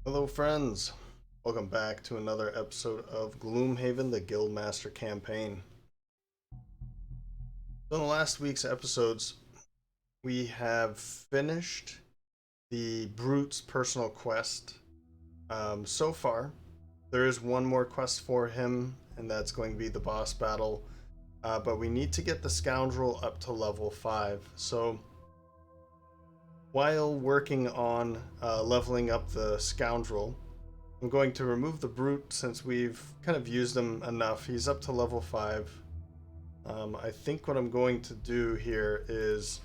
Hello friends, welcome back to another episode of Gloomhaven, the Guildmaster Campaign. So in the last week's episodes, we have finished the Brute's personal quest. So far, there is one more quest for him, and that's going to be the boss battle. But we need to get the Scoundrel up to level 5. So while working on leveling up the Scoundrel, I'm going to remove the Brute since we've kind of used him enough. He's up to level 5. I think what I'm going to do here is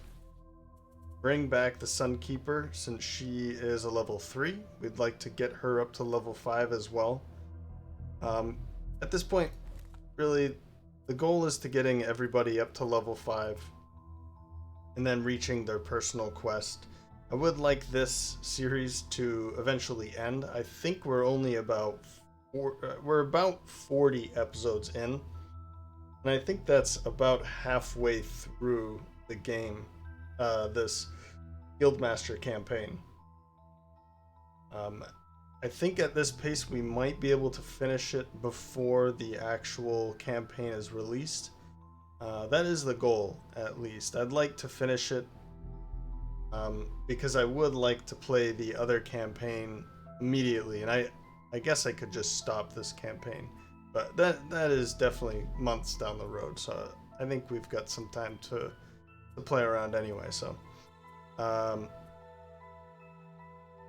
bring back the Sunkeeper since she is a level 3. We'd like to get her up to level 5 as well. At this point, really, the goal is to getting everybody up to level 5 and then reaching their personal quest. I would like this series to eventually end. I think we're only about we're about 40 episodes in, and I think that's about halfway through the game, this Guildmaster campaign. I think at this pace we might be able to finish it before the actual campaign is released. That is the goal, at least. I'd like to finish it because I would like to play the other campaign immediately, and I guess I could just stop this campaign, but that is definitely months down the road, so I think we've got some time to play around anyway. So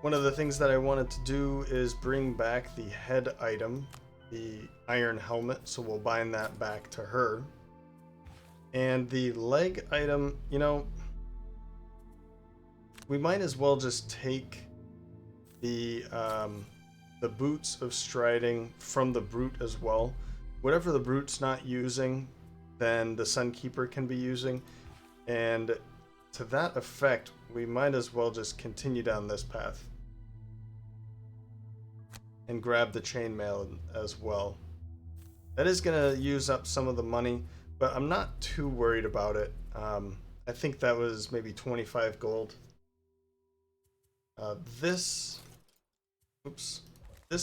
one of the things that I wanted to do is bring back the head item, the iron helmet, so we'll bind that back to her. And the leg item, you know, we might as well just take the boots of striding from the Brute as well. Whatever the Brute's not using, then the Sunkeeper can be using. And to that effect, we might as well just continue down this path and grab the chainmail as well. That is going to use up some of the money, but I'm not too worried about it. I think that was maybe 25 gold. This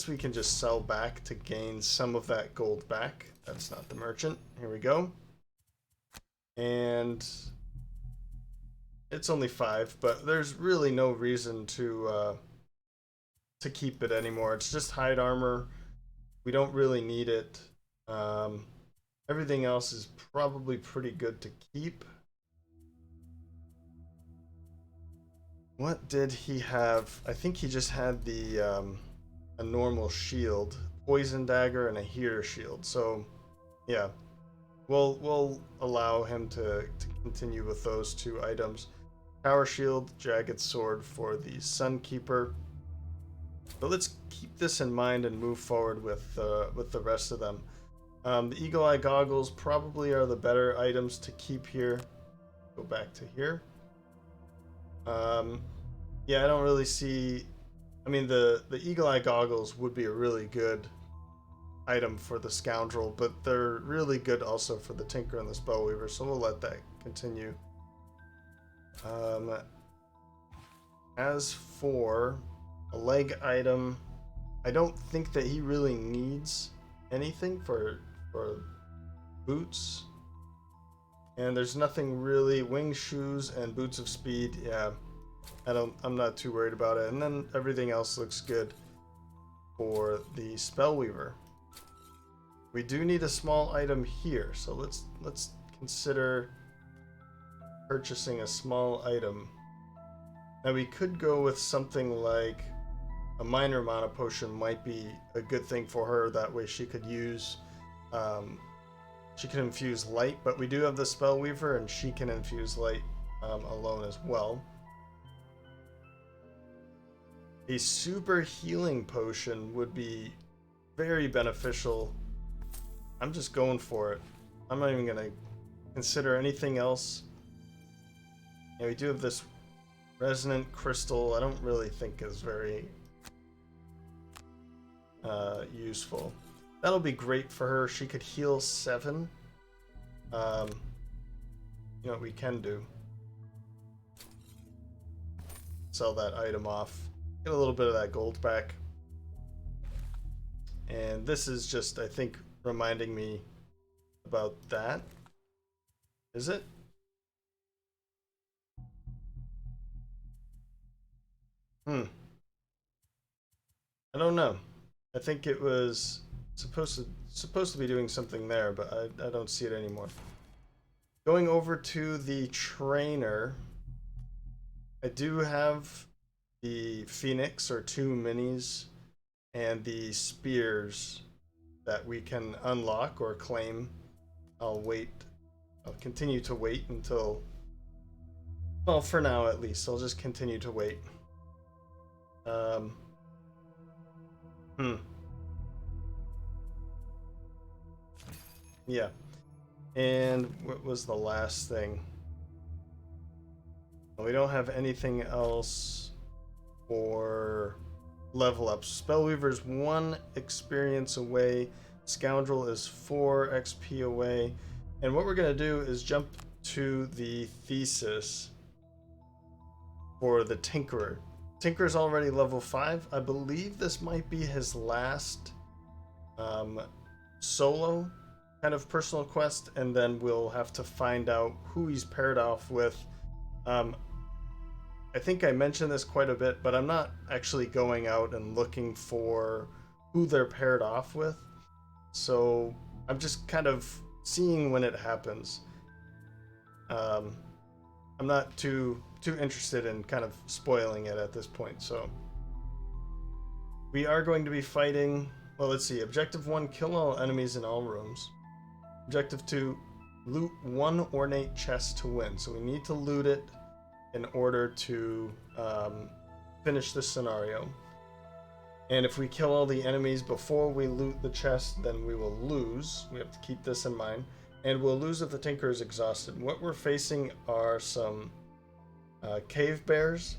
we can just sell back to gain some of that gold back. That's not the merchant. Here we go. And it's only 5, but there's really no reason to keep it anymore. It's just hide armor. We don't really need it. Everything else is probably pretty good to keep. What did he have? I think he just had the a normal shield, poison dagger, and a heater shield. So yeah, we'll allow him to continue with those 2 items. Power shield, jagged sword for the Sunkeeper. But let's keep this in mind and move forward with the rest of them. The eagle eye goggles probably are the better items to keep here. Go back to here. Yeah, I don't really see. I mean, the eagle eye goggles would be a really good item for the Scoundrel, but they're really good also for the Tinker and the Spellweaver, so we'll let that continue. As for a leg item, I don't think that he really needs anything for boots. And there's nothing really. Wing shoes and boots of speed, yeah. I'm not too worried about it. And then everything else looks good for the Spellweaver. We do need a small item here, so let's consider purchasing a small item. Now we could go with something like a minor mana potion might be a good thing for her. That way she could use she can infuse light, but we do have the Spellweaver and she can infuse light alone as well. A super healing potion would be very beneficial. I'm just going for it. I'm not even going to consider anything else. Yeah, we do have this resonant crystal. I don't really think is very useful. That'll be great for her. She could heal 7. You know what we can do? Sell that item off. Get a little bit of that gold back. And this is just, I think, reminding me about that. Is it? I don't know. I think it was supposed to be doing something there, but I don't see it anymore. Going over to the trainer, I do have the Phoenix or 2 minis and the spears that we can unlock or claim. I'll continue to wait until, well, for now at least, I'll just continue to wait. Yeah. And what was the last thing? We don't have anything else for level ups. Spellweaver's 1 experience away. Scoundrel is 4 XP away. And what we're going to do is jump to the thesis for the Tinkerer. Tinkerer's already level 5. I believe this might be his last solo kind of personal quest, and then we'll have to find out who he's paired off with. I think I mentioned this quite a bit, but I'm not actually going out and looking for who they're paired off with. So I'm just kind of seeing when it happens. I'm not too interested in kind of spoiling it at this point. So we are going to be fighting, well, let's see, objective 1, kill all enemies in all rooms. Objective 2, loot 1 ornate chest to win. So we need to loot it in order to finish this scenario. And if we kill all the enemies before we loot the chest, then we will lose. We have to keep this in mind. And we'll lose if the Tinker is exhausted. What we're facing are some cave bears,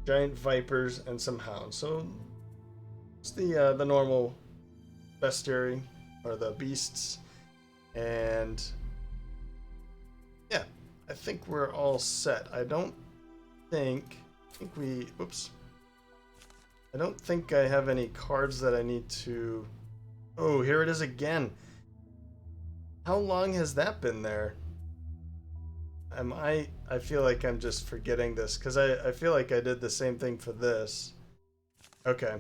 giant vipers, and some hounds. So it's the normal bestiary, or the beasts. And yeah, I think we're all set. I don't think I have any cards that I need to... Oh, here it is again. How long has that been there? I feel like I'm just forgetting this, because I feel like I did the same thing for this. Okay.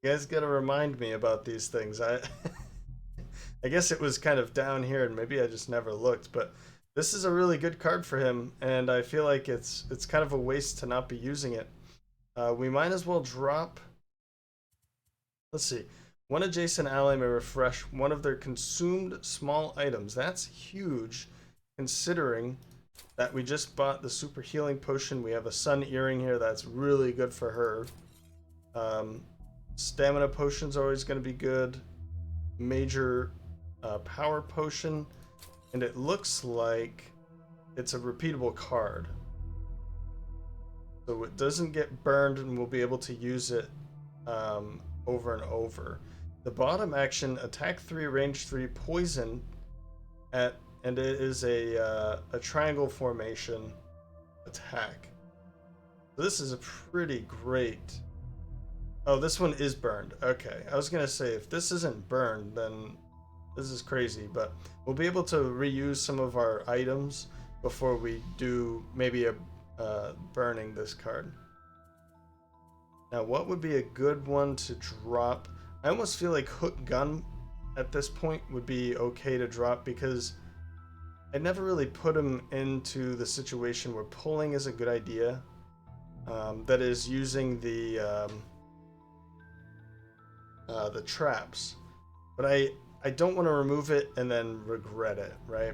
You guys gotta remind me about these things. I guess it was kind of down here, and maybe I just never looked, but this is a really good card for him, and I feel like it's kind of a waste to not be using it. We might as well drop... Let's see. 1 adjacent ally may refresh 1 of their consumed small items. That's huge, considering that we just bought the super healing potion. We have a sun earring here. That's really good for her. Stamina potion's always going to be good. Major power potion. And it looks like it's a repeatable card. So it doesn't get burned, and we'll be able to use it over and over. The bottom action, attack 3, range 3, poison, and it is a triangle formation attack. So this is a pretty great... Oh, this one is burned. Okay, I was going to say, if this isn't burned, then this is crazy, but we'll be able to reuse some of our items before we do maybe a burning this card. Now, what would be a good one to drop? I almost feel like Hook Gun at this point would be okay to drop, because I never really put him into the situation where pulling is a good idea. That is using the traps. But I don't want to remove it and then regret it, right?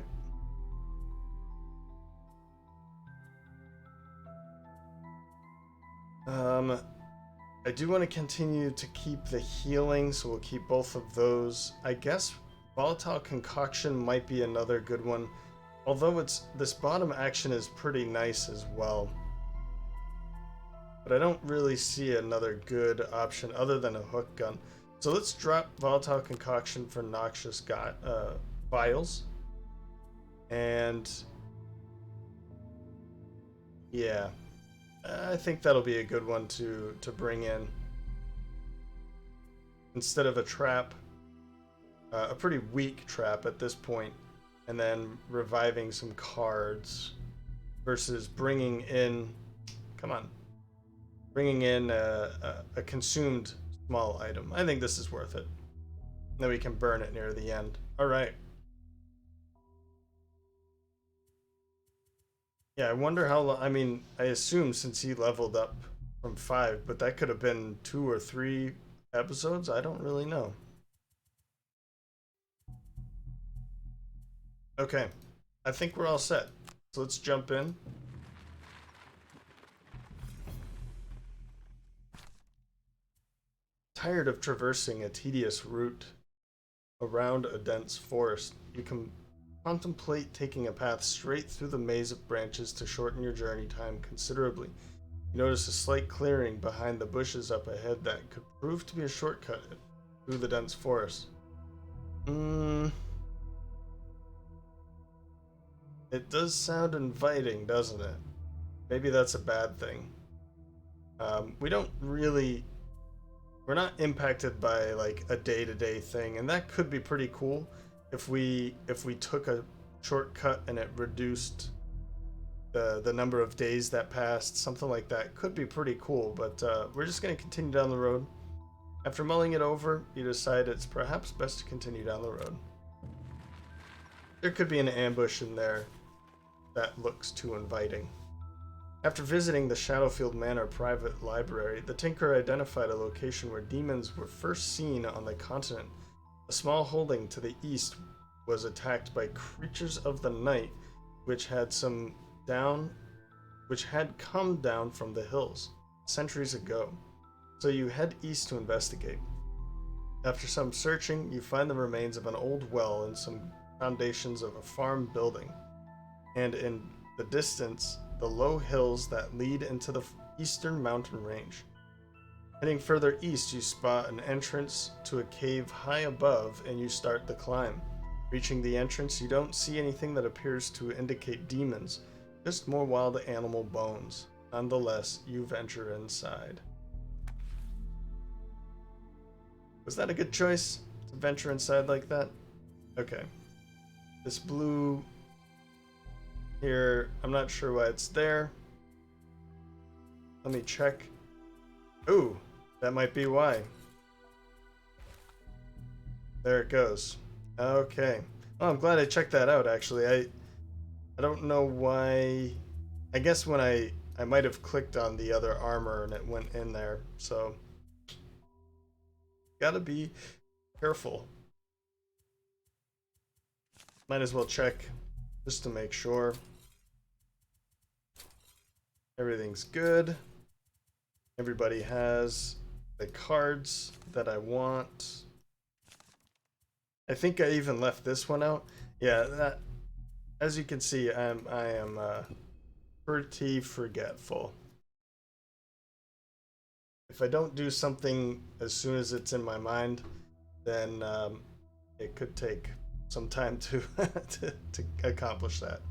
I do want to continue to keep the healing, so we'll keep both of those. I guess Volatile Concoction might be another good one, although this bottom action is pretty nice as well. But I don't really see another good option other than a Hook Gun. So let's drop Volatile Concoction for Noxious Vials. And yeah, I think that'll be a good one to bring in. instead of a trap, a pretty weak trap at this point, and then reviving some cards versus bringing in, come on, bringing in a consumed small item. I think this is worth it. Then we can burn it near the end. All right. Yeah, I wonder how long. I mean, I assume since he leveled up from 5, but that could have been 2 or 3 episodes. I don't really know. Okay, I think we're all set. So let's jump in. Tired of traversing a tedious route around a dense forest, you can contemplate taking a path straight through the maze of branches to shorten your journey time considerably. You notice a slight clearing behind the bushes up ahead that could prove to be a shortcut through the dense forest. It does sound inviting, doesn't it? Maybe that's a bad thing. We don't really... We're not impacted by like a day-to-day thing, and that could be pretty cool if we took a shortcut and it reduced the number of days that passed. Something like that could be pretty cool, but we're just going to continue down the road. After mulling it over, you decide it's perhaps best to continue down the road. There could be an ambush in there that looks too inviting. After visiting the Shadowfield Manor private library, the Tinker identified a location where demons were first seen on the continent. A small holding to the east was attacked by creatures of the night, which had come down from the hills centuries ago. So you head east to investigate. After some searching, you find the remains of an old well and some foundations of a farm building, and in the distance, the low hills that lead into the eastern mountain range. Heading further east, you spot an entrance to a cave high above, and you start the climb. Reaching the entrance, you don't see anything that appears to indicate demons, just more wild animal bones. Nonetheless, you venture inside. Was that a good choice to venture inside like that? Okay. This blue here, I'm not sure why it's there. Let me check. Ooh, that might be why. There it goes. Okay. Oh, I'm glad I checked that out, actually. I don't know why. I guess when I might have clicked on the other armor and it went in there, so gotta be careful. Might as well check just to make sure everything's good. Everybody has the cards that I want. I think I even left this one out. Yeah, that, as you can see, I am pretty forgetful. If I don't do something as soon as it's in my mind, then it could take some time to to accomplish that.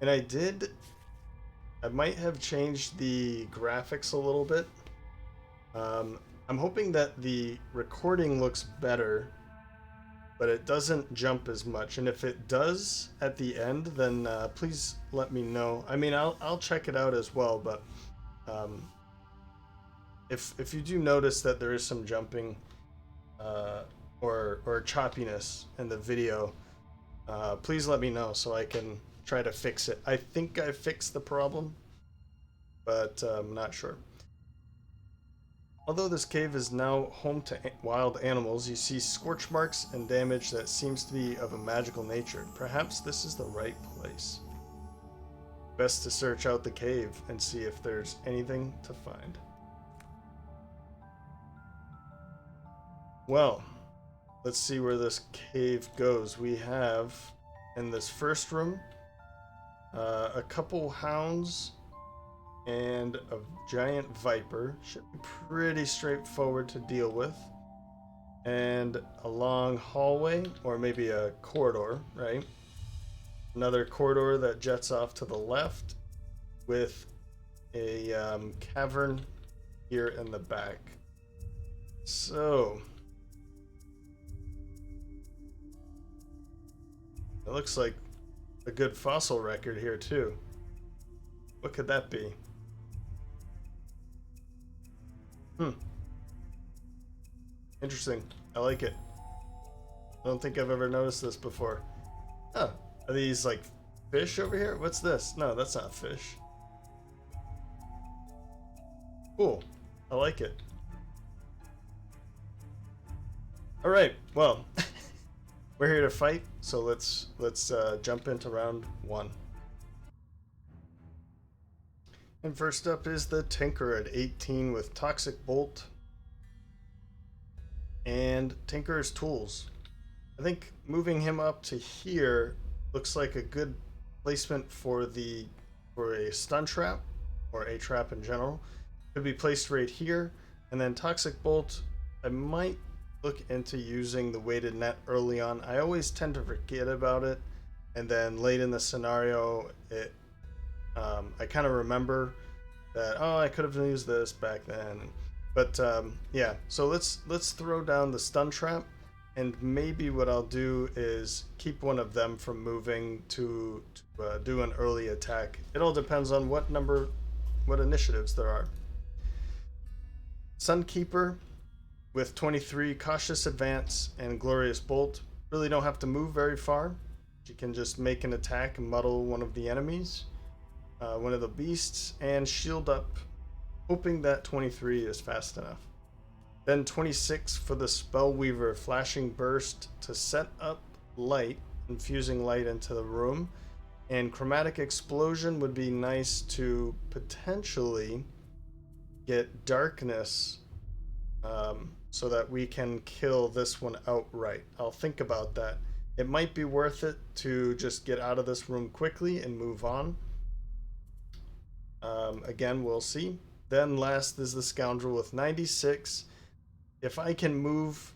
And I might have changed the graphics a little bit. I'm hoping that the recording looks better, but it doesn't jump as much. And if it does at the end, then please let me know. I mean, I'll check it out as well, but if you do notice that there is some jumping or choppiness in the video, please let me know so I can try to fix it. I think I fixed the problem, but I'm not sure. Although this cave is now home to wild animals, you see scorch marks and damage that seems to be of a magical nature. Perhaps this is the right place. Best to search out the cave and see if there's anything to find. Well, let's see where this cave goes. We have, in this first room, a couple hounds and a giant viper. Should be pretty straightforward to deal with. and a long hallway, or maybe a corridor, right? Another corridor that jets off to the left with a cavern here in the back. So it looks like a good fossil record here too. What could that be? Interesting. I like it. I don't think I've ever noticed this before. Oh, are these like fish over here? What's this? No, that's not fish. Cool. I like it. All right. Well, we're here to fight, so let's jump into round 1. And first up is the Tinker at 18 with Toxic Bolt and Tinker's Tools. I think moving him up to here looks like a good placement for a stun trap, or a trap in general. Could be placed right here, and then Toxic Bolt, I might look into using the weighted net early on. I always tend to forget about it, and then late in the scenario, I kind of remember that, oh, I could have used this back then. But yeah, so let's throw down the stun trap, and maybe what I'll do is keep one of them from moving to do an early attack. It all depends on what initiatives there are. Sunkeeper with 23 Cautious Advance and Glorious Bolt. Really don't have to move very far. You can just make an attack and muddle one of the enemies, one of the beasts, and shield up, hoping that 23 is fast enough. Then 26 for the Spellweaver, Flashing Burst to set up light, infusing light into the room. And Chromatic Explosion would be nice to potentially get darkness, so that we can kill this one outright. I'll think about that. It might be worth it to just get out of this room quickly and move on. Again, we'll see. Then last is the Scoundrel with 96. If I can move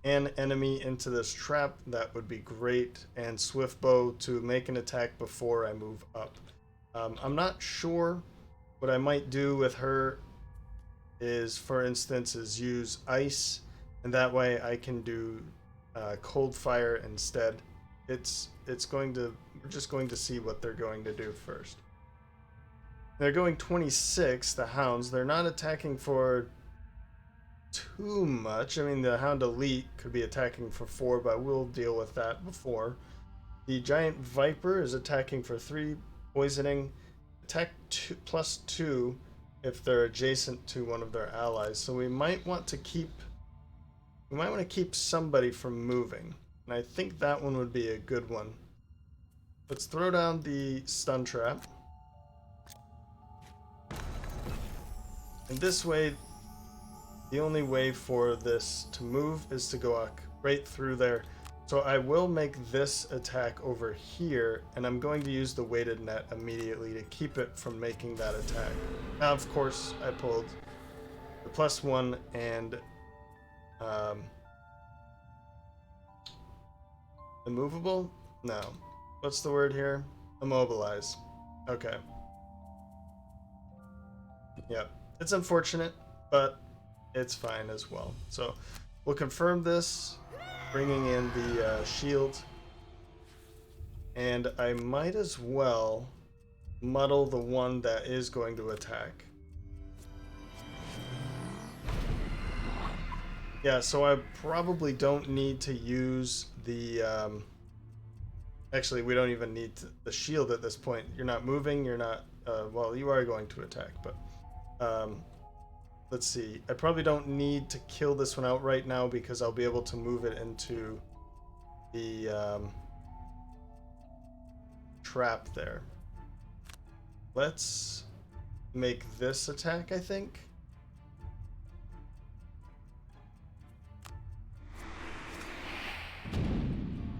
an enemy into this trap, that would be great. And Swift Bow to make an attack before I move up. I'm not sure. What I might do with her is, for instance, use ice, and that way I can do cold fire instead. We're just going to see what they're going to do first. They're going 26, the Hounds. They're not attacking for too much. I mean, the Hound Elite could be attacking for 4, but we'll deal with that before. The Giant Viper is attacking for 3 poisoning. Attack +2 if they're adjacent to one of their allies. So we might want to keep somebody from moving. And I think that one would be a good one. Let's throw down the stun trap. And this way, the only way for this to move is to go right through there. So I will make this attack over here, and I'm going to use the weighted net immediately to keep it from making that attack. Now, of course, I pulled the +1 and immovable? No. What's the word here? Immobilize. Okay. Yep. It's unfortunate, but it's fine as well. So we'll confirm this, bringing in the shield. And I might as well muddle the one that is going to attack. Yeah, so I probably don't need to use the... Actually, we don't even need the shield at this point. You're not moving, you're not... well, you are going to attack, but... let's see. I probably don't need to kill this one out right now because I'll be able to move it into the trap there. Let's make this attack, I think.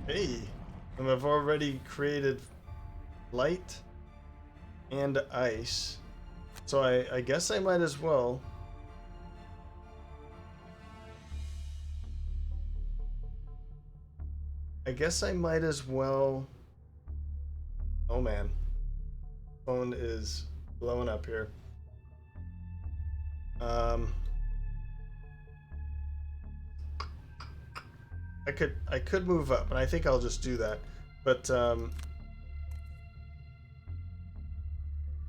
Hey, and I've already created light and ice. So I guess I might as well I guess I might as well. Oh man, phone is blowing up here. I could move up, and I think I'll just do that. But oh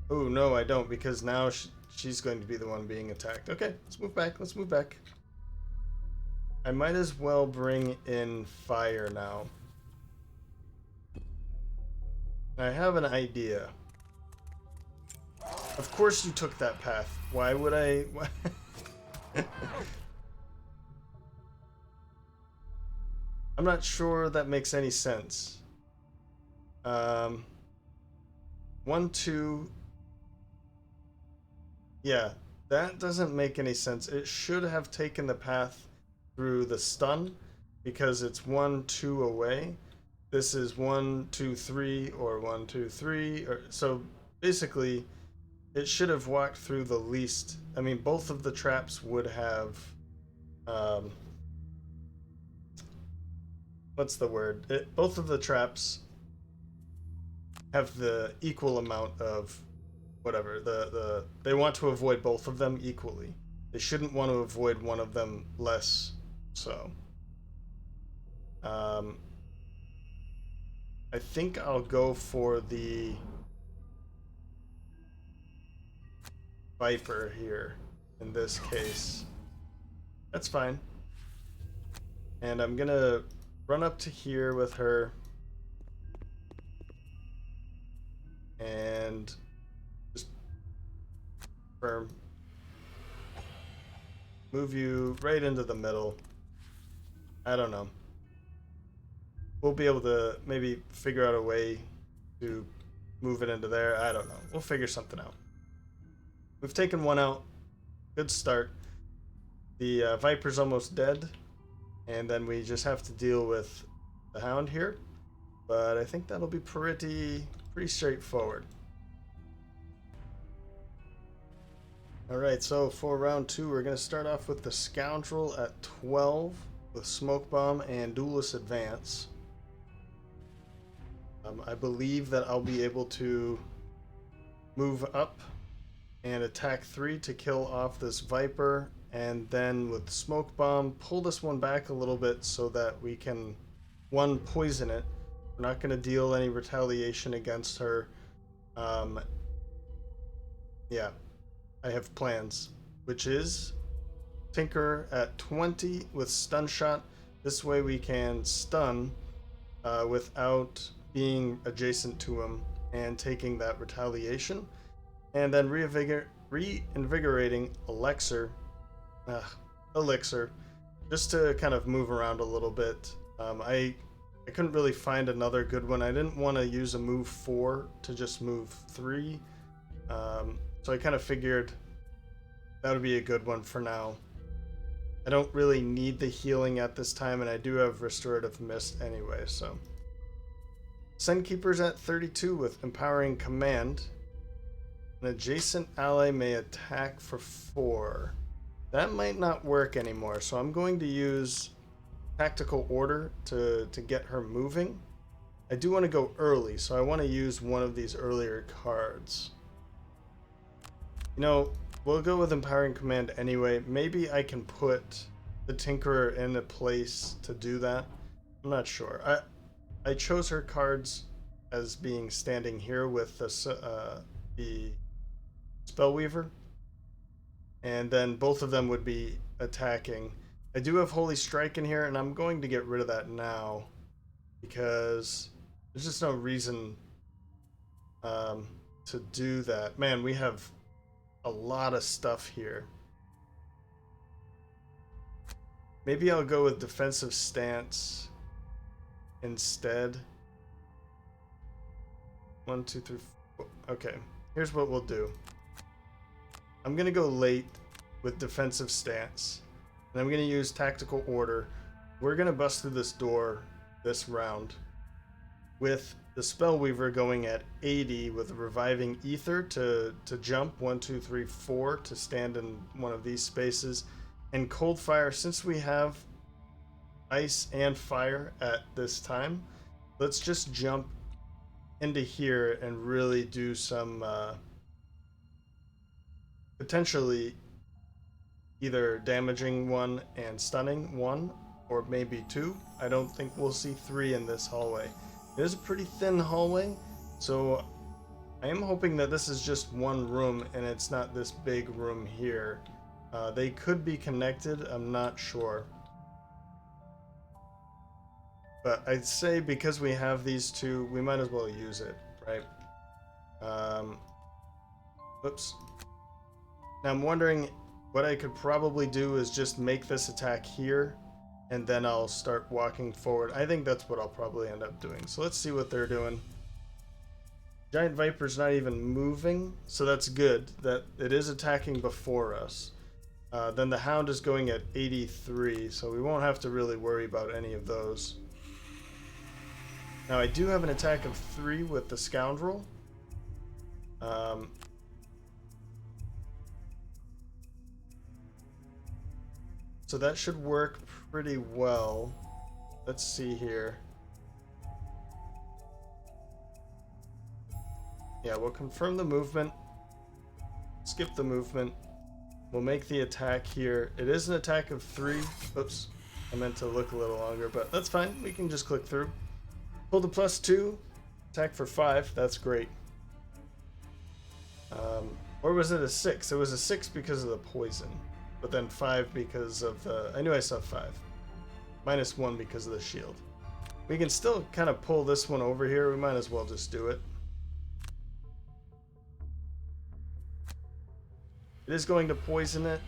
no, I don't, because now she's going to be the one being attacked. Okay, let's move back. Let's move back. I might as well bring in fire now. I have an idea. Of course you took that path. Why would I? I'm not sure that makes any sense. 1, 2. Yeah, that doesn't make any sense. It should have taken the path through the stun because it's 1, 2 away. This is 1, 2, 3, or 1, 2, 3. Or so basically, it should have walked through the least. I mean, both of the traps would have. What's the word? Both of the traps have the equal amount of whatever. They want to avoid both of them equally. They shouldn't want to avoid one of them less. So, I think I'll go for the Viper here in this case. That's fine. And I'm gonna run up to here with her and just firm. Move you right into the middle. I don't know. We'll be able to maybe figure out a way to move it into there. I don't know. We'll figure something out. We've taken one out. Good start. The Viper's almost dead. And then we just have to deal with the Hound here. But I think that'll be pretty straightforward. Alright, so for round 2, we're going to start off with the Scoundrel at 12 with Smoke Bomb and Duelist Advance. I believe that I'll be able to move up and attack 3 to kill off this Viper, and then with Smoke Bomb, pull this one back a little bit so that we can, 1, poison it. We're not going to deal any retaliation against her. Yeah, I have plans, which is Tinker at 20 with Stun Shot. This way we can stun without being adjacent to him and taking that retaliation. And then reinvigorating Elixir, just to kind of move around a little bit. I couldn't really find another good one. I didn't want to use a move 4 to just move 3. So I kind of figured that would be a good one for now. I don't really need the healing at this time, and I do have Restorative Mist anyway, so. Sunkeeper's at 32 with Empowering Command. An adjacent ally may attack for 4. That might not work anymore, so I'm going to use Tactical Order to get her moving. I do want to go early, so I want to use one of these earlier cards. You know, we'll go with Empowering Command anyway. Maybe I can put the Tinkerer in a place to do that. I'm not sure. I chose her cards as being standing here with the Spellweaver. And then both of them would be attacking. I do have Holy Strike in here, and I'm going to get rid of that now because there's just no reason to do that. Man, we have a lot of stuff here. Maybe I'll go with Defensive Stance instead. 1, 2, 3, 4. Okay, here's what we'll do. I'm gonna go late with Defensive Stance, and I'm gonna use Tactical Order. We're gonna bust through this door this round with the Spellweaver going at 80 with Reviving Ether to jump 1, 2, 3, 4 to stand in one of these spaces, and Cold Fire. Since we have ice and fire at this time. Let's just jump into here and really do some potentially either damaging one and stunning one, or maybe two. I don't think we'll see three in this hallway. It is a pretty thin hallway, so I am hoping that this is just one room and it's not this big room here. They could be connected, I'm not sure. But I'd say because we have these two, we might as well use it, right? Oops. Now I'm wondering, what I could probably do is just make this attack here, and then I'll start walking forward. I think that's what I'll probably end up doing. So let's see what they're doing. Giant Viper's not even moving, so that's good. That it is attacking before us. Then the Hound is going at 83, so we won't have to really worry about any of those. Now I do have an attack of 3 with the Scoundrel. So that should work pretty well. Let's see here. Yeah, we'll confirm the movement. Skip the movement. We'll make the attack here. It is an attack of 3. Oops. I meant to look a little longer, but that's fine. We can just click through. Pull the +2. Attack for 5. That's great. Or was it a 6? It was a 6 because of the poison. But then 5 because of the... I knew I saw 5. -1 because of the shield. We can still kind of pull this one over here. We might as well just do it. It is going to poison it.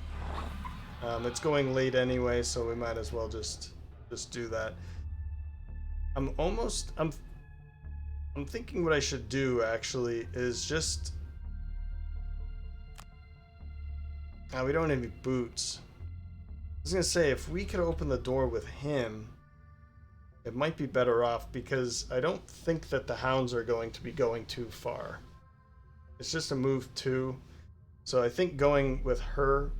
It's going late anyway, so we might as well just do that. I'm thinking what I should do actually is just... we don't have any boots. I was gonna say, if we could open the door with him, it might be better off, because I don't think that the Hounds are going to be going too far. It's just a move 2. So I think going with her,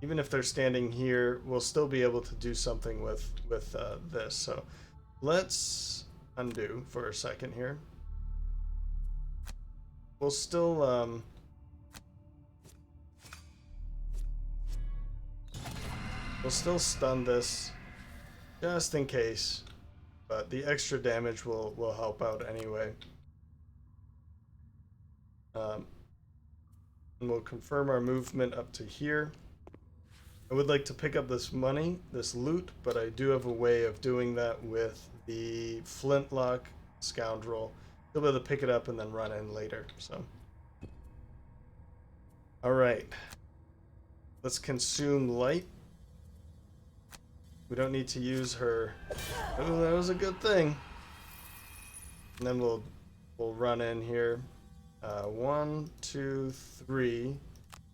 even if they're standing here, we'll still be able to do something with this. So let's undo for a second here. We'll still stun this just in case, but the extra damage will help out anyway. And we'll confirm our movement up to here. I would like to pick up this money, this loot, but I do have a way of doing that with the flintlock Scoundrel. You'll be able to pick it up and then run in later. So, all right, let's consume light. We don't need to use her. Oh, that was a good thing. And then we'll run in here. 1, 2, 3.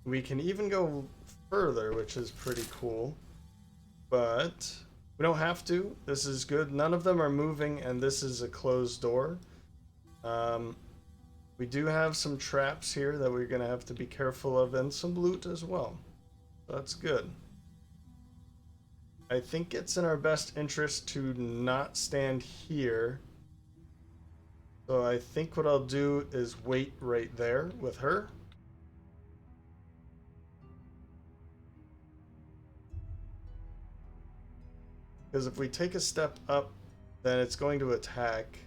We can even go further, which is pretty cool. But we don't have to. This is good. None of them are moving, and this is a closed door. We do have some traps here that we're going to have to be careful of, and some loot as well. So that's good. I think it's in our best interest to not stand here. So I think what I'll do is wait right there with her. Because if we take a step up, then it's going to attack.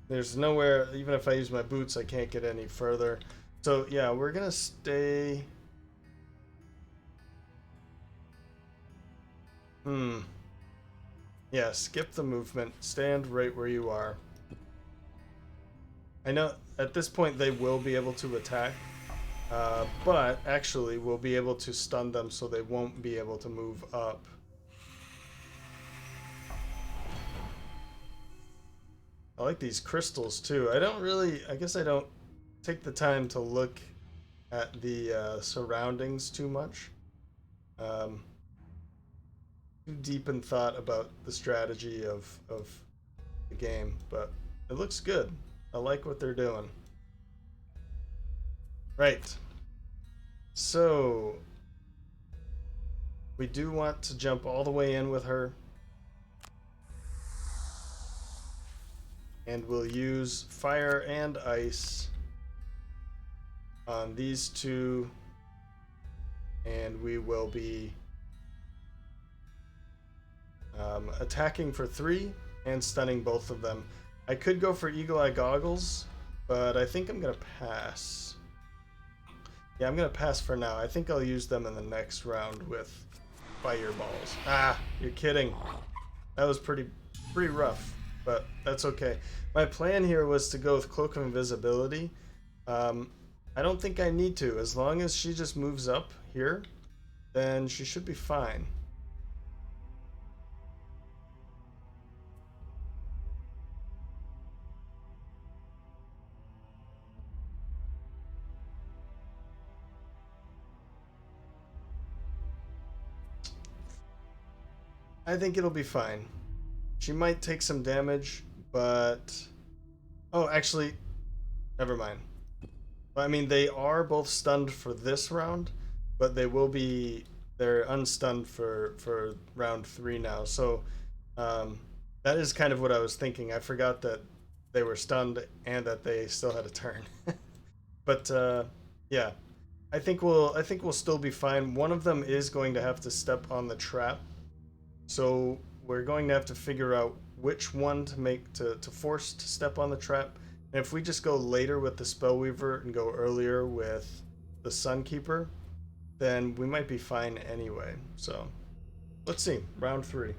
There's nowhere, even if I use my boots, I can't get any further. So yeah, we're gonna stay... Yeah, skip the movement. Stand right where you are. I know at this point they will be able to attack, but actually we'll be able to stun them so they won't be able to move up. I like these crystals too. I guess I don't take the time to look at the surroundings too much. Too deep in thought about the strategy of the game, but it looks good. I like what they're doing. Right, So we do want to jump all the way in with her. And we'll use fire and ice on these two. And we will be attacking for 3 and stunning both of them. I could go for Eagle Eye Goggles, but I think I'm going to pass. Yeah, I'm going to pass for now. I think I'll use them in the next round with fireballs. Ah, you're kidding. That was pretty rough, but that's okay. My plan here was to go with Cloak of Invisibility. I don't think I need to. As long as she just moves up here, then she should be fine. I think it'll be fine. She might take some damage, but... Oh, actually, never mind. I mean, they are both stunned for this round, but they will be... They're unstunned for round 3 now. So that is kind of what I was thinking. I forgot that they were stunned and that they still had a turn. But yeah, I think we'll still be fine. One of them is going to have to step on the trap. So we're going to have to figure out which one to make to force to step on the trap. And if we just go later with the Spellweaver and go earlier with the Sunkeeper, then we might be fine anyway. So let's see, round 3.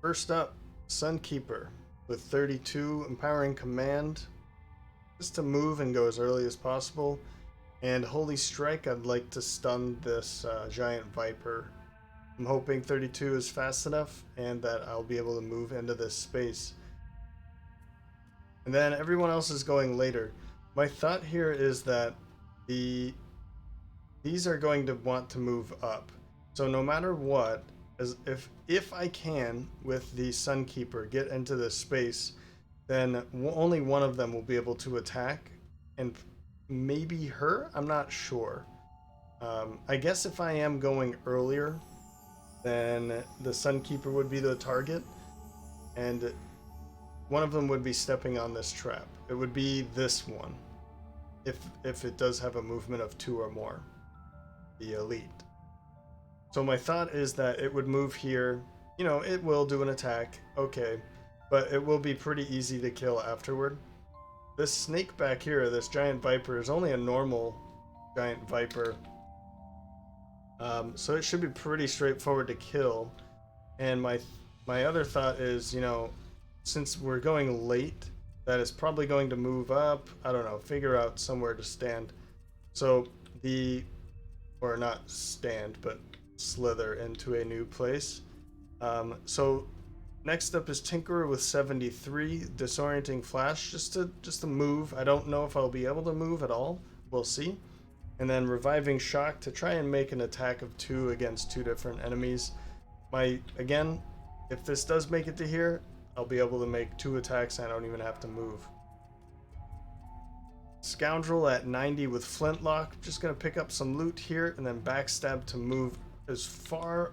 First up, Sunkeeper with 32 empowering command, just to move and go as early as possible. And Holy Strike, I'd like to stun this giant viper. I'm hoping 32 is fast enough and that I'll be able to move into this space. And then everyone else is going later. My thought here is that these are going to want to move up. So no matter what, if I can, with the Sunkeeper, get into this space, then only one of them will be able to attack. And maybe her? I'm not sure. I guess if I am going earlier, then the Sunkeeper would be the target, and one of them would be stepping on this trap. It would be this one, if it does have a movement of 2 or more, the elite. So my thought is that it would move here. You know, it will do an attack, okay, but it will be pretty easy to kill afterward. This snake back here, this giant viper, is only a normal giant viper. So it should be pretty straightforward to kill. And my other thought is, you know, since we're going late, that is probably going to move up. I don't know, figure out somewhere to stand. So or not stand, but slither into a new place. So next up is Tinkerer with 73, disorienting flash, just to move. I don't know if I'll be able to move at all. We'll see. And then reviving shock to try and make an attack of 2 against 2 different enemies. Again, if this does make it to here, I'll be able to make 2 attacks and I don't even have to move. Scoundrel at 90 with flintlock. Just gonna pick up some loot here and then backstab to move as far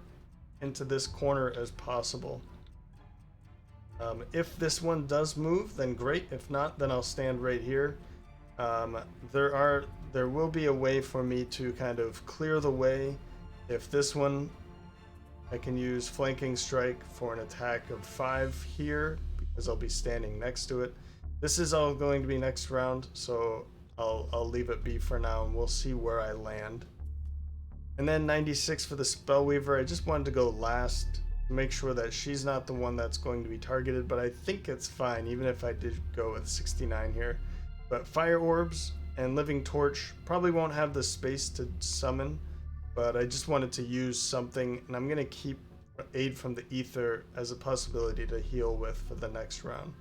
into this corner as possible. If this one does move, then great. If not, then I'll stand right here. There will be a way for me to kind of clear the way. If this one, I can use flanking strike for an attack of 5 here because I'll be standing next to it. This is all going to be next round, so I'll leave it be for now and we'll see where I land. And then 96 for the Spellweaver. I just wanted to go last to make sure that she's not the one that's going to be targeted, but I think it's fine even if I did go with 69 here. But Fire Orbs and Living Torch probably won't have the space to summon, but I just wanted to use something, and I'm going to keep Aid from the Ether as a possibility to heal with for the next round.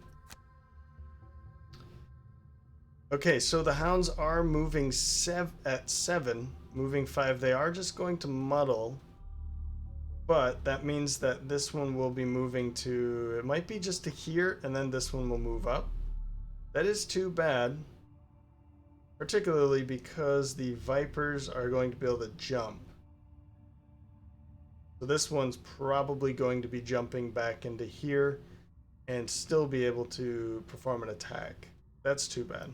Okay, so the Hounds are moving at 7, moving 5. They are just going to muddle, but that means that this one will be moving to, it might be just to here, and then this one will move up. That is too bad. particularly because the Vipers are going to be able to jump. So this one's probably going to be jumping back into here and still be able to perform an attack. That's too bad.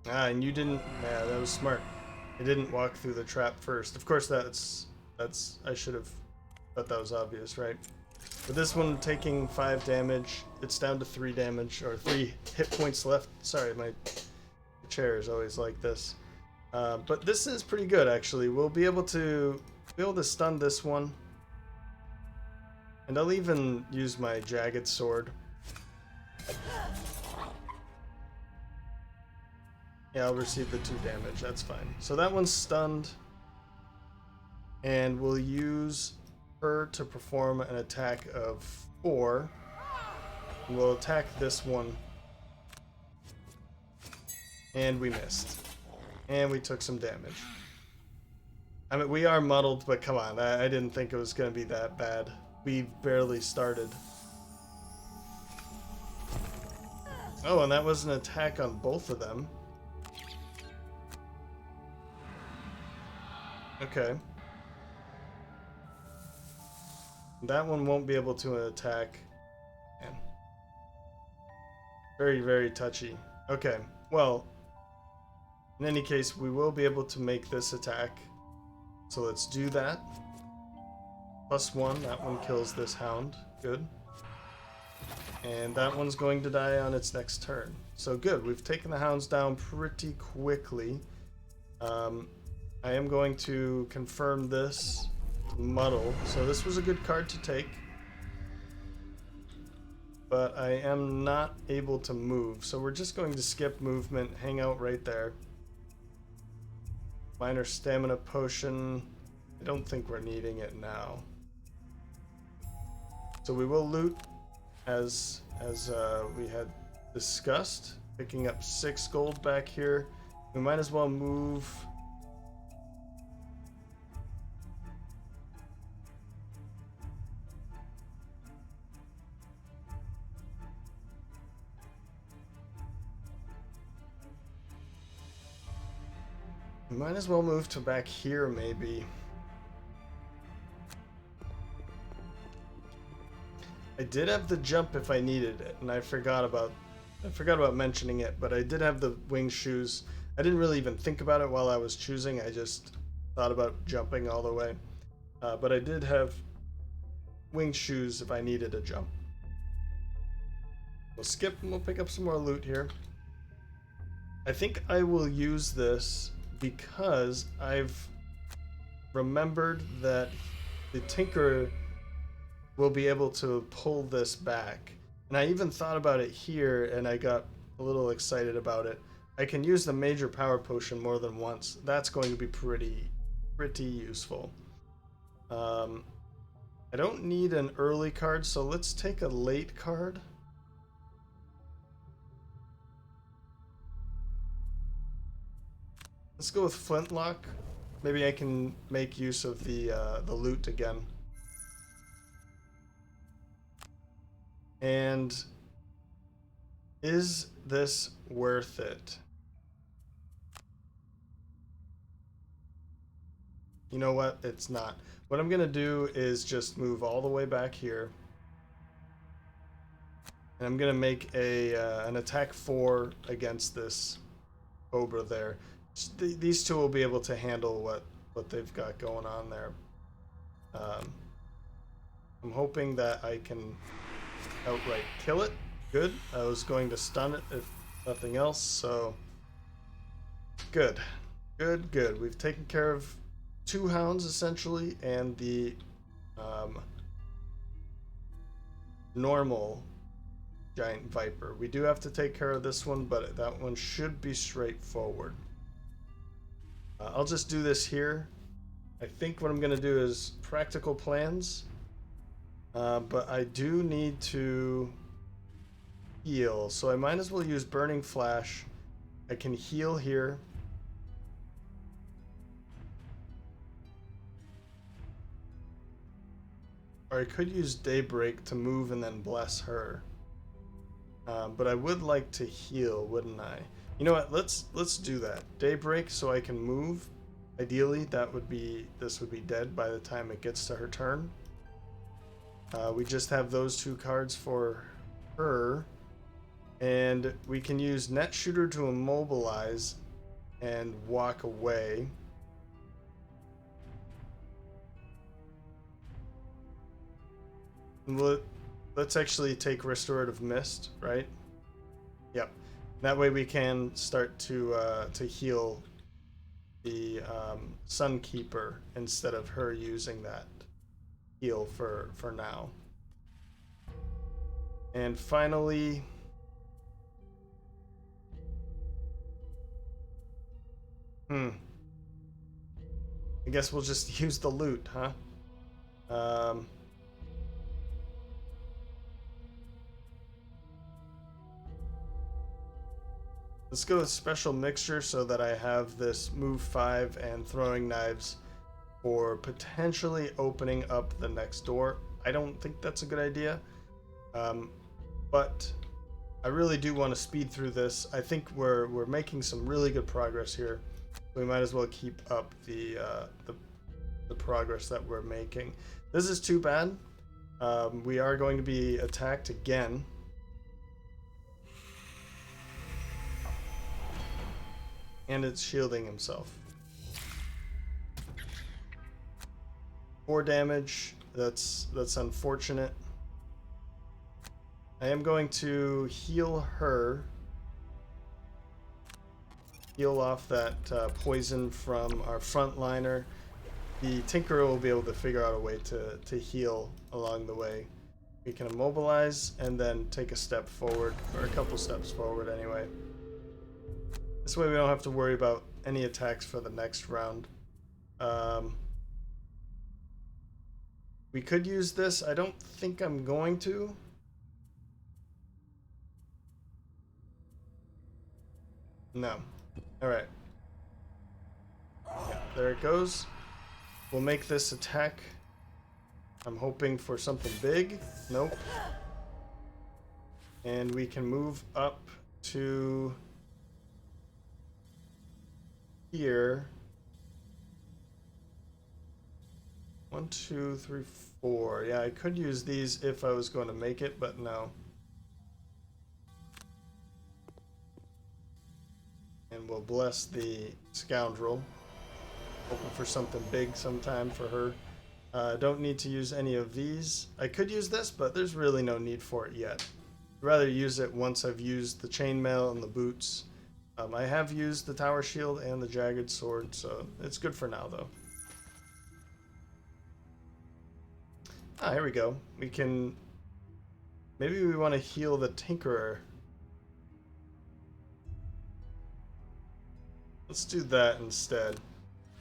Ah, and you didn't. Yeah, that was smart. It didn't walk through the trap first. Of course, that's. I should have thought that was obvious, right? But this one taking 5 damage. It's down to 3 damage or 3 hit points left. Sorry, my chair is always like this. But this is pretty good, actually. We'll be able to stun this one, and I'll even use my jagged sword. Yeah, I'll receive the 2 damage. That's fine. So that one's stunned, and we'll use her to perform an attack of 4. And we'll attack this one, and we missed, and we took some damage. I mean, we are muddled, but come on, I didn't think it was going to be that bad. We barely started. Oh, and that was an attack on both of them. Okay. That one won't be able to attack. Man. Very, very touchy. Okay, well, in any case, we will be able to make this attack. So let's do that. +1, that one kills this hound. Good. And that one's going to die on its next turn. So good, we've taken the hounds down pretty quickly. I am going to confirm this muddle. So this was a good card to take. But I am not able to move. So we're just going to skip movement, hang out right there. Minor stamina potion. I don't think we're needing it now. So we will loot as we had discussed. Picking up 6 gold back here. We might as well move. We might as well move to back here, maybe. I did have the jump if I needed it, and I forgot about mentioning it, but I did have the winged shoes. I didn't really even think about it while I was choosing. I just thought about jumping all the way. But I did have winged shoes if I needed a jump. We'll skip and we'll pick up some more loot here. I think I will use this because I've remembered that the Tinker will be able to pull this back. And I even thought about it here, and I got a little excited about it. I can use the major power potion more than once. That's going to be pretty useful. I don't need an early card, so let's take a late card. Let's go with Flintlock. Maybe I can make use of the loot again. And is this worth it? You know what? It's not. What I'm gonna do is just move all the way back here. And I'm gonna make an attack 4 against this Cobra there. These two will be able to handle what they've got going on there. I'm hoping that I can outright kill it. Good. I was going to stun it if nothing else, so good. Good. We've taken care of 2 hounds essentially, and the normal giant viper. We do have to take care of this one, but that one should be straightforward. I'll just do this here. I think what I'm going to do is practical plans, but I do need to heal, so I might as well use Burning Flash. I can heal here. Or I could use Daybreak to move and then bless her. But I would like to heal, wouldn't I? You know what? Let's do that. Daybreak, so I can move. Ideally, this would be dead by the time it gets to her turn. We just have those two cards for her, and we can use Net Shooter to immobilize and walk away. Let's actually take Restorative Mist, right? Yep. That way we can start to heal the Sunkeeper instead of her using that heal for now. And finally, I guess we'll just use the loot, huh? Let's go with Special Mixture so that I have this move 5 and throwing knives for potentially opening up the next door. I don't think that's a good idea, but I really do want to speed through this. I think we're making some really good progress here. We might as well keep up the progress that we're making. This is too bad. We are going to be attacked again. And it's shielding himself. 4 damage. That's unfortunate. I am going to heal her. Heal off that poison from our frontliner. The Tinkerer will be able to figure out a way to heal along the way. We can immobilize and then take a step forward, or a couple steps forward anyway. This way we don't have to worry about any attacks for the next round. We could use this. I don't think I'm going to. No. Alright. Yeah, there it goes. We'll make this attack. I'm hoping for something big. Nope. And we can move up to here. 1, 2, 3, 4. Yeah, I could use these if I was going to make it, but no. And we'll bless the Scoundrel. Hoping for something big sometime for her. Don't need to use any of these. I could use this, but there's really no need for it yet. I'd rather use it once I've used the chainmail and the boots. I have used the Tower Shield and the Jagged Sword, so it's good for now, though. Ah, here we go. We can... Maybe we want to heal the Tinkerer. Let's do that instead.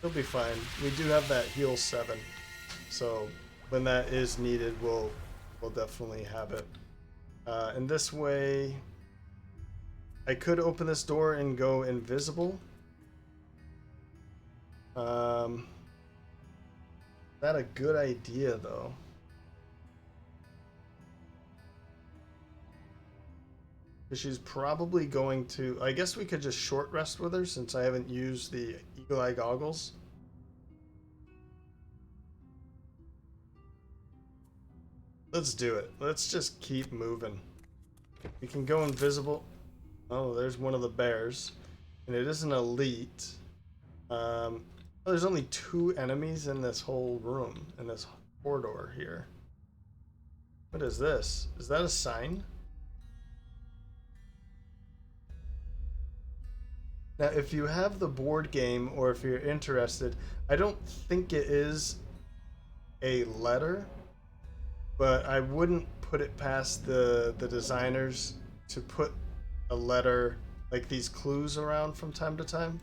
He'll be fine. We do have that heal 7, so when that is needed, we'll definitely have it. And this way, I could open this door and go invisible. Is that a good idea, though? Because she's probably going to... I guess we could just short rest with her since I haven't used the Eagle Eye Goggles. Let's do it. Let's just keep moving. We can go invisible. Oh, there's one of the bears. And it is an elite. Oh, there's only 2 enemies in this whole room, in this corridor here. What is this? Is that a sign? Now, if you have the board game, or if you're interested, I don't think it is a letter, but I wouldn't put it past the designers to put a letter, like these clues around from time to time.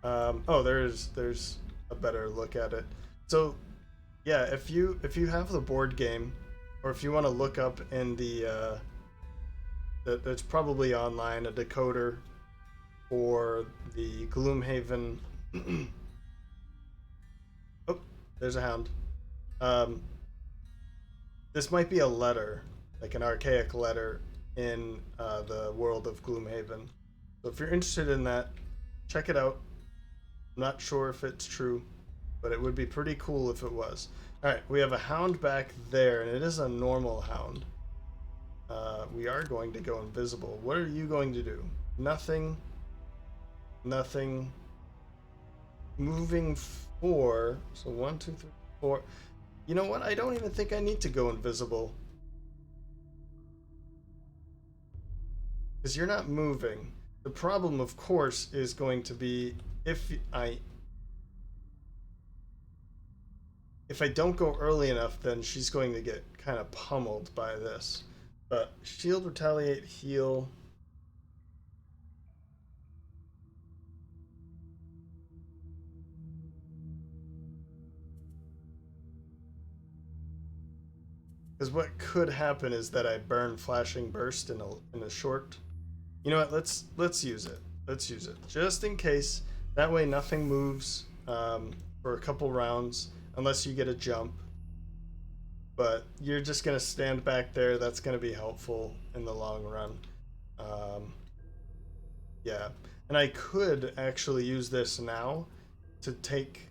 Oh, there's a better look at it. So, yeah, if you have the board game, or if you want to look up in the there's probably online a decoder for the Gloomhaven. Oh, there's a hound. This might be a letter, like an archaic letter, in the world of Gloomhaven. So if you're interested in that, check it out. I'm not sure if it's true, but it would be pretty cool if it was. Alright, we have a hound back there, and it is a normal hound. We are going to go invisible. What are you going to do? Nothing. Nothing. Moving 4. So 1, 2, 3, 4. You know what? I don't even think I need to go invisible. Because you're not moving. The problem, of course, is going to be if I don't go early enough, then she's going to get kind of pummeled by this. But shield, retaliate, heal. Because what could happen is that I burn flashing burst in a short. You know what? Let's use it. Let's use it just in case. That way, nothing moves for a couple rounds unless you get a jump. But you're just gonna stand back there. That's gonna be helpful in the long run. Yeah, and I could actually use this now to take.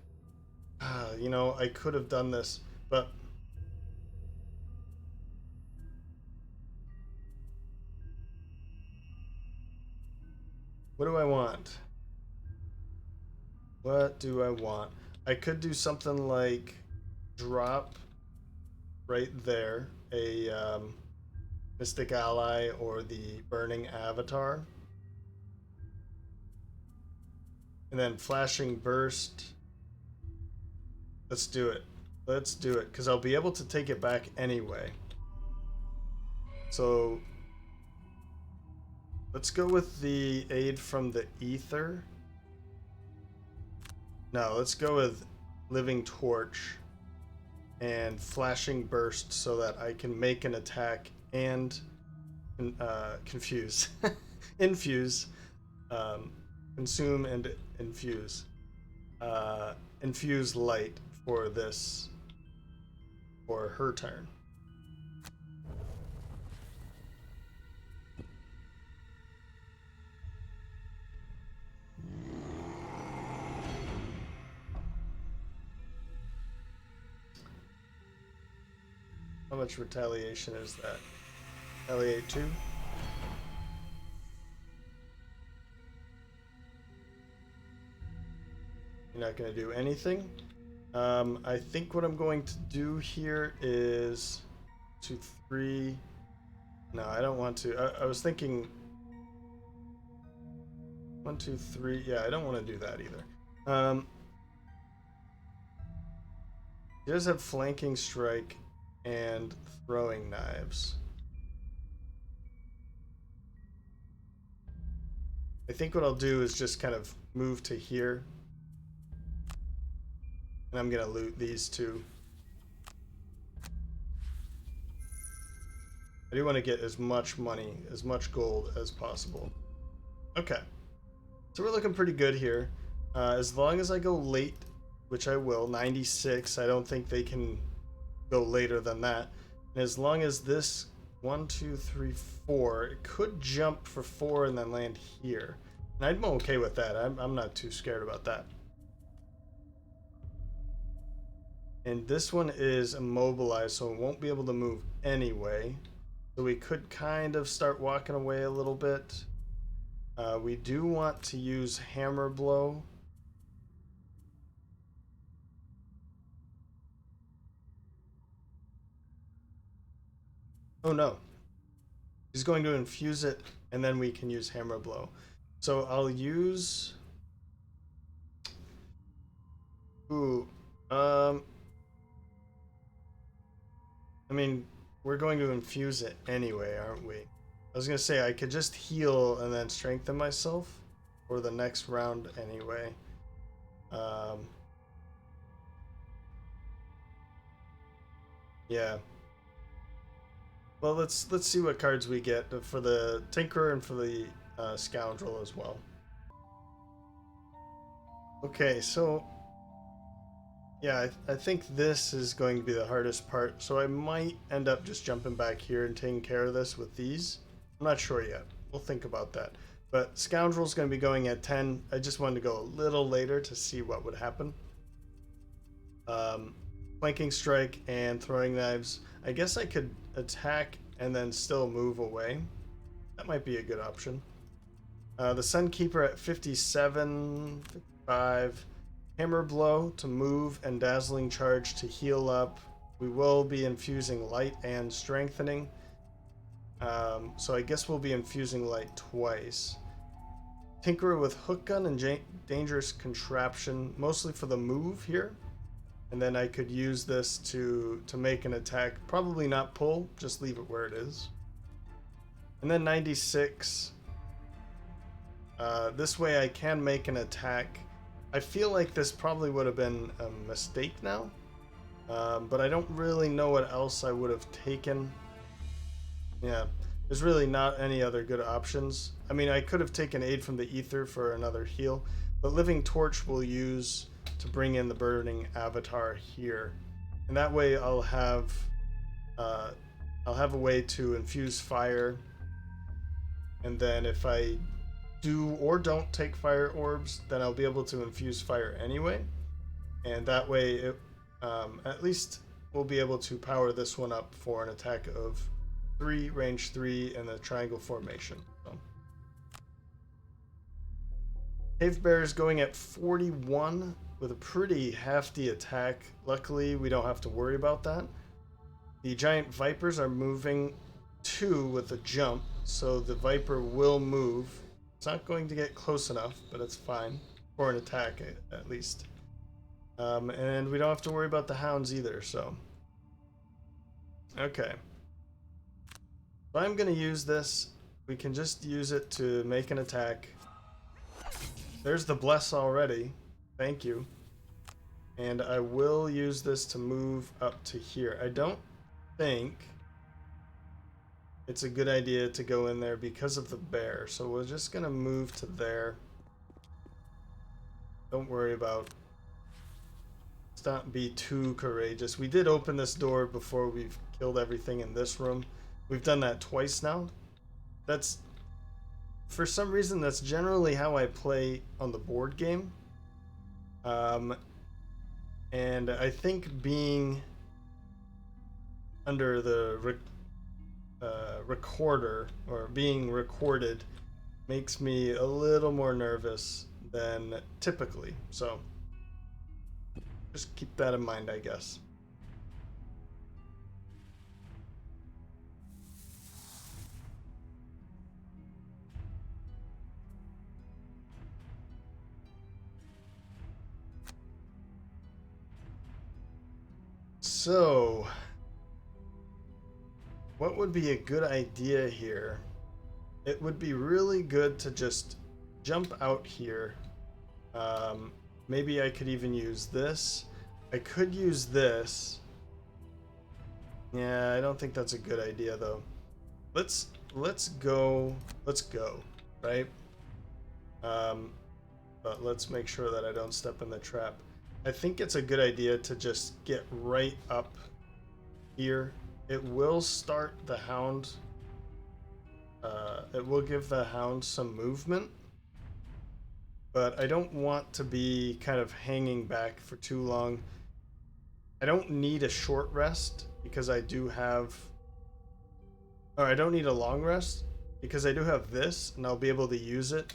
You know, I could have done this, but. What do I want? What do I want? I could do something like drop right there a Mystic Ally or the Burning Avatar. And then Flashing Burst. Let's do it. Let's do it, because I'll be able to take it back anyway. So let's go with the aid from the ether. No, let's go with Living Torch and Flashing Burst so that I can make an attack and confuse. Infuse. Consume and infuse. Infuse light for this, for her turn. How much retaliation is that? Retaliate 2? You're not going to do anything. I think what I'm going to do here is 2, 3. No, I don't want to. I was thinking 1, 2, 3. Yeah, I don't want to do that either. He does have flanking strike and throwing knives. I think what I'll do is just kind of move to here. And I'm going to loot these two. I do want to get as much money, as much gold as possible. Okay. So we're looking pretty good here. As long as I go late, which I will, 96, I don't think they can go later than that. And as long as this 1, 2, 3, 4, it could jump for 4 and then land here. And I'm okay with that. I'm not too scared about that. And this one is immobilized, so it won't be able to move anyway. So we could kind of start walking away a little bit. We do want to use hammer blow. Oh no. He's going to infuse it, and then we can use hammer blow. So I'll use... Ooh. I mean, we're going to infuse it anyway, aren't we? I was going to say I could just heal and then strengthen myself for the next round anyway. Yeah. Well, let's see what cards we get for the Tinkerer and for the Scoundrel as well. Okay, so yeah, I think this is going to be the hardest part. So I might end up just jumping back here and taking care of this with these. I'm not sure yet. We'll think about that. But Scoundrel's going to be going at 10. I just wanted to go a little later to see what would happen. Flanking strike and throwing knives. I guess I could attack and then still move away. That might be a good option. The Sunkeeper at 57, 55. Hammer blow to move and dazzling charge to heal up. We will be infusing light and strengthening. So I guess we'll be infusing light twice. Tinkerer with hook gun and dangerous contraption, mostly for the move here. And then I could use this to make an attack. Probably not pull, just leave it where it is. And then 96. This way I can make an attack. I feel like this probably would have been a mistake now. But I don't really know what else I would have taken. Yeah, there's really not any other good options. I mean, I could have taken aid from the ether for another heal, but Living Torch will use to bring in the burning avatar here, and that way I'll have a way to infuse fire, and then if I do or don't take fire orbs, then I'll be able to infuse fire anyway, and that way it, at least we'll be able to power this one up for an attack of 3, range 3, in the triangle formation. So. Cave Bear is going at 41 with a pretty hefty attack. Luckily, we don't have to worry about that. The Giant Vipers are moving 2 with a jump, so the Viper will move. It's not going to get close enough, but it's fine. For an attack, at least. And we don't have to worry about the Hounds either, so. Okay. If I'm going to use this, we can just use it to make an attack. There's the Bless already. Thank you. And I will use this to move up to here. I don't think it's a good idea to go in there because of the bear. So we're just going to move to there. Don't worry about. Let's not be too courageous. We did open this door before we've killed everything in this room. We've done that twice now. That's, for some reason, that's generally how I play on the board game. And I think being under the recorder, or being recorded, makes me a little more nervous than typically. So just keep that in mind, I guess. So, what would be a good idea here? It would be really good to just jump out here. Maybe I could even use this. I could use this. Yeah, I don't think that's a good idea though. Let's go, right? But let's make sure that I don't step in the trap. I think it's a good idea to just get right up here. It will start the Hound. It will give the Hound some movement. But I don't want to be kind of hanging back for too long. I don't need a short rest because I do have... Or I don't need a long rest because I do have this and I'll be able to use it.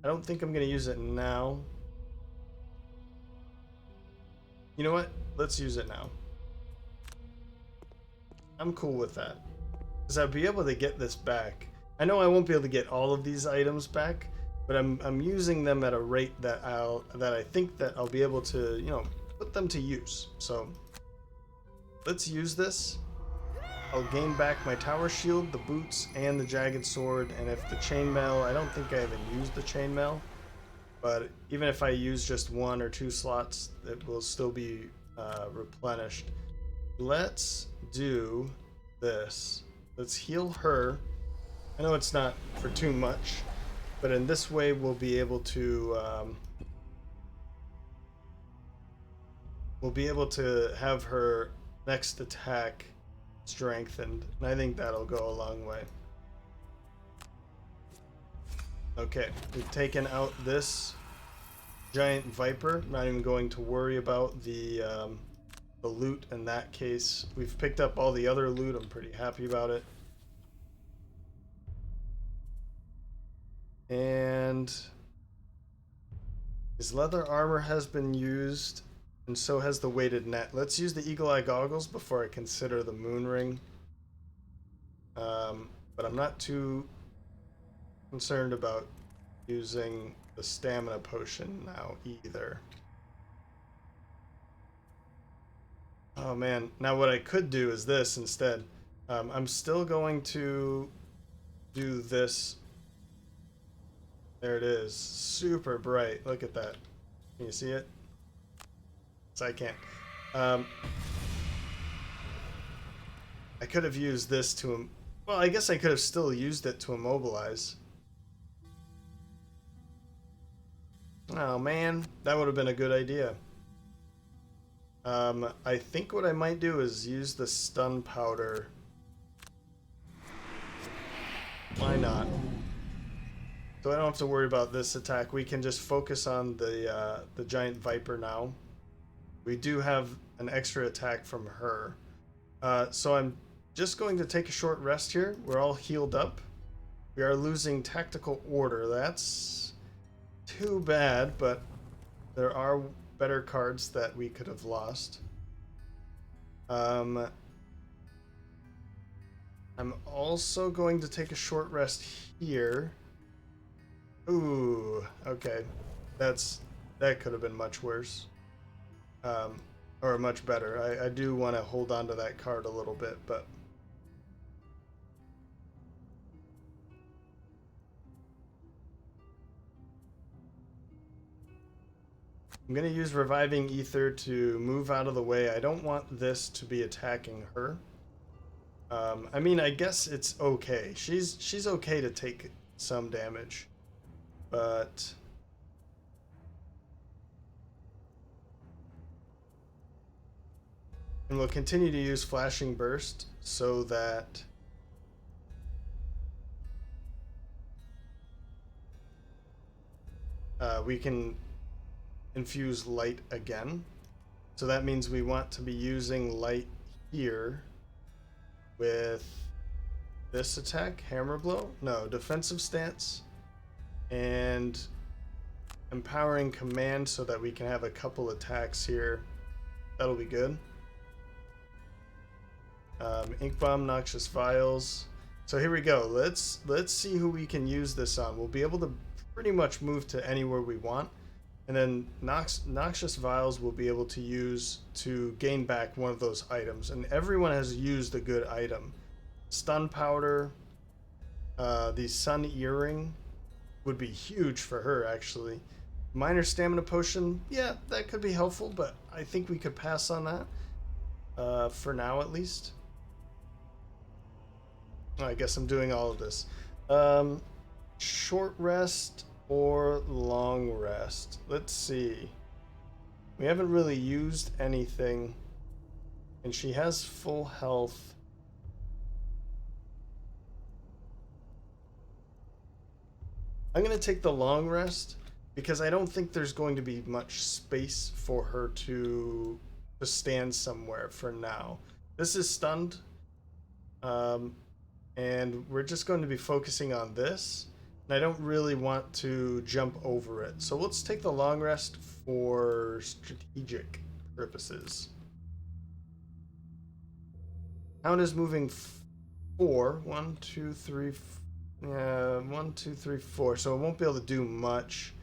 I don't think I'm going to use it now. You know what? Let's use it now. I'm cool with that. Because I'll be able to get this back. I know I won't be able to get all of these items back, but I'm using them at a rate that I think that I'll be able to, you know, put them to use. So let's use this. I'll gain back my tower shield, the boots, and the jagged sword, and if the chainmail, I don't think I even used the chainmail. But even if I use just 1 or 2 slots, it will still be replenished. Let's do this. Let's heal her. I know it's not for too much, but in this way we'll be able to have her next attack strengthened, and I think that'll go a long way. Okay, we've taken out this giant viper. I'm not even going to worry about the loot in that case. We've picked up all the other loot. I'm pretty happy about it. And his leather armor has been used, and so has the weighted net. Let's use the eagle eye goggles before I consider the moon ring. But I'm not too concerned about using the stamina potion now either. Oh man, now what I could do is this instead. I'm still going to do this. There it is, super bright. Look at that. Can you see it? So I can't. I could have used this to, well, I guess I could have still used it to immobilize. Oh man, that would have been a good idea. I think what I might do is use the stun powder. Why not? So I don't have to worry about this attack. We can just focus on the giant viper now. We do have an extra attack from her. So I'm just going to take a short rest here. We're all healed up. We are losing tactical order. That's too bad, but there are better cards that we could have lost. I'm also going to take a short rest here. Ooh, okay. That could have been much worse. Or much better. I do want to hold on to that card a little bit, but I'm going to use Reviving Ether to move out of the way. I don't want this to be attacking her. I mean, I guess it's okay. She's okay to take some damage. But and we'll continue to use Flashing Burst so that we can infuse light again. So that means we want to be using light here with this attack, Hammer Blow? No, defensive stance. And empowering command so that we can have a couple attacks here. That'll be good. Ink Bomb, Noxious Vials. So here we go. Let's see who we can use this on. We'll be able to pretty much move to anywhere we want. And then Noxious Vials we'll be able to use to gain back one of those items. And everyone has used a good item. Stun Powder, the Sun Earring would be huge for her, actually. Minor Stamina Potion, yeah, that could be helpful, but I think we could pass on that. For now, at least. I guess I'm doing all of this. Short rest or long rest? Let's see. We haven't really used anything, and she has full health. I'm going to take the long rest because I don't think there's going to be much space for her to stand somewhere for now. This is stunned, and we're just going to be focusing on this, and I don't really want to jump over it. So let's take the long rest for strategic purposes. Hound is moving 4. 1, 2, 3, 1, 2, 3, 4. So it won't be able to do much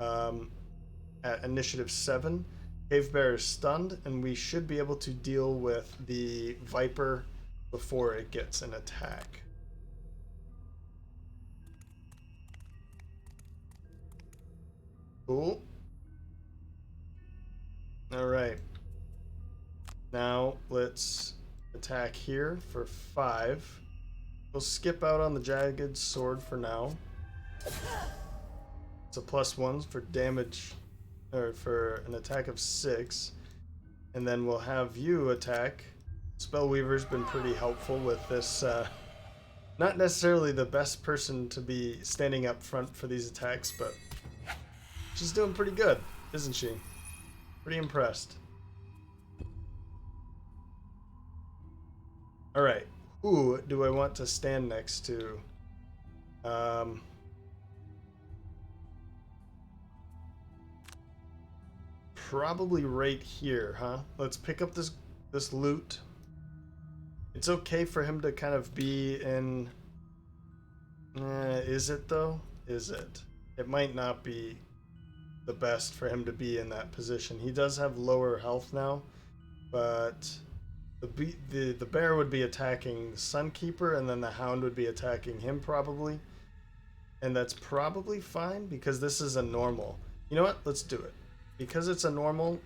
at initiative 7. Cave Bear is stunned, and we should be able to deal with the Viper before it gets an attack. Cool. Alright. Now let's attack here for 5. We'll skip out on the Jagged Sword for now. It's a +1 for damage, or for an attack of 6. And then we'll have you attack. Spellweaver's been pretty helpful with this Not necessarily the best person to be standing up front for these attacks, but she's doing pretty good, isn't she? Pretty impressed. Alright, who do I want to stand next to? Probably right here, huh? Let's pick up this loot. It's okay for him to kind of be in... is it though? Is it? It might not be the best for him to be in that position. He does have lower health now, but the bear would be attacking the Sunkeeper, and then the Hound would be attacking him probably. And that's probably fine because this is a normal. You know what? Let's do it. Because it's a normal,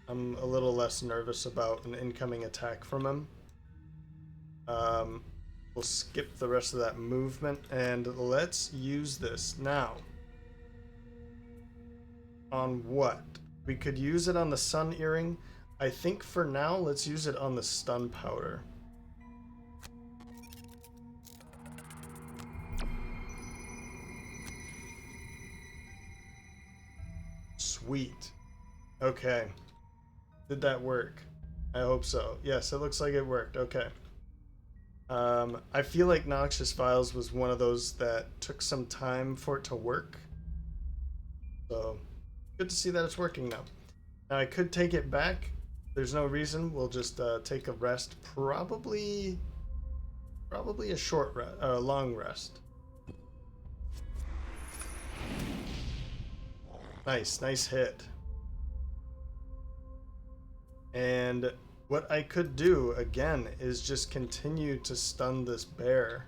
I'm a little less nervous about an incoming attack from him. We'll skip the rest of that movement and let's use this now. On what? We could use it on the Sun Earring. I think for now, let's use it on the Stun Powder. Sweet. Okay. Did that work? I hope so. Yes, it looks like it worked. Okay. I feel like Noxious Vials was one of those that took some time for it to work. So, good to see that it's working now. Now, I could take it back. There's no reason. We'll just take a rest. Probably a short rest, or a long rest. Nice hit. And what I could do, again, is just continue to stun this bear.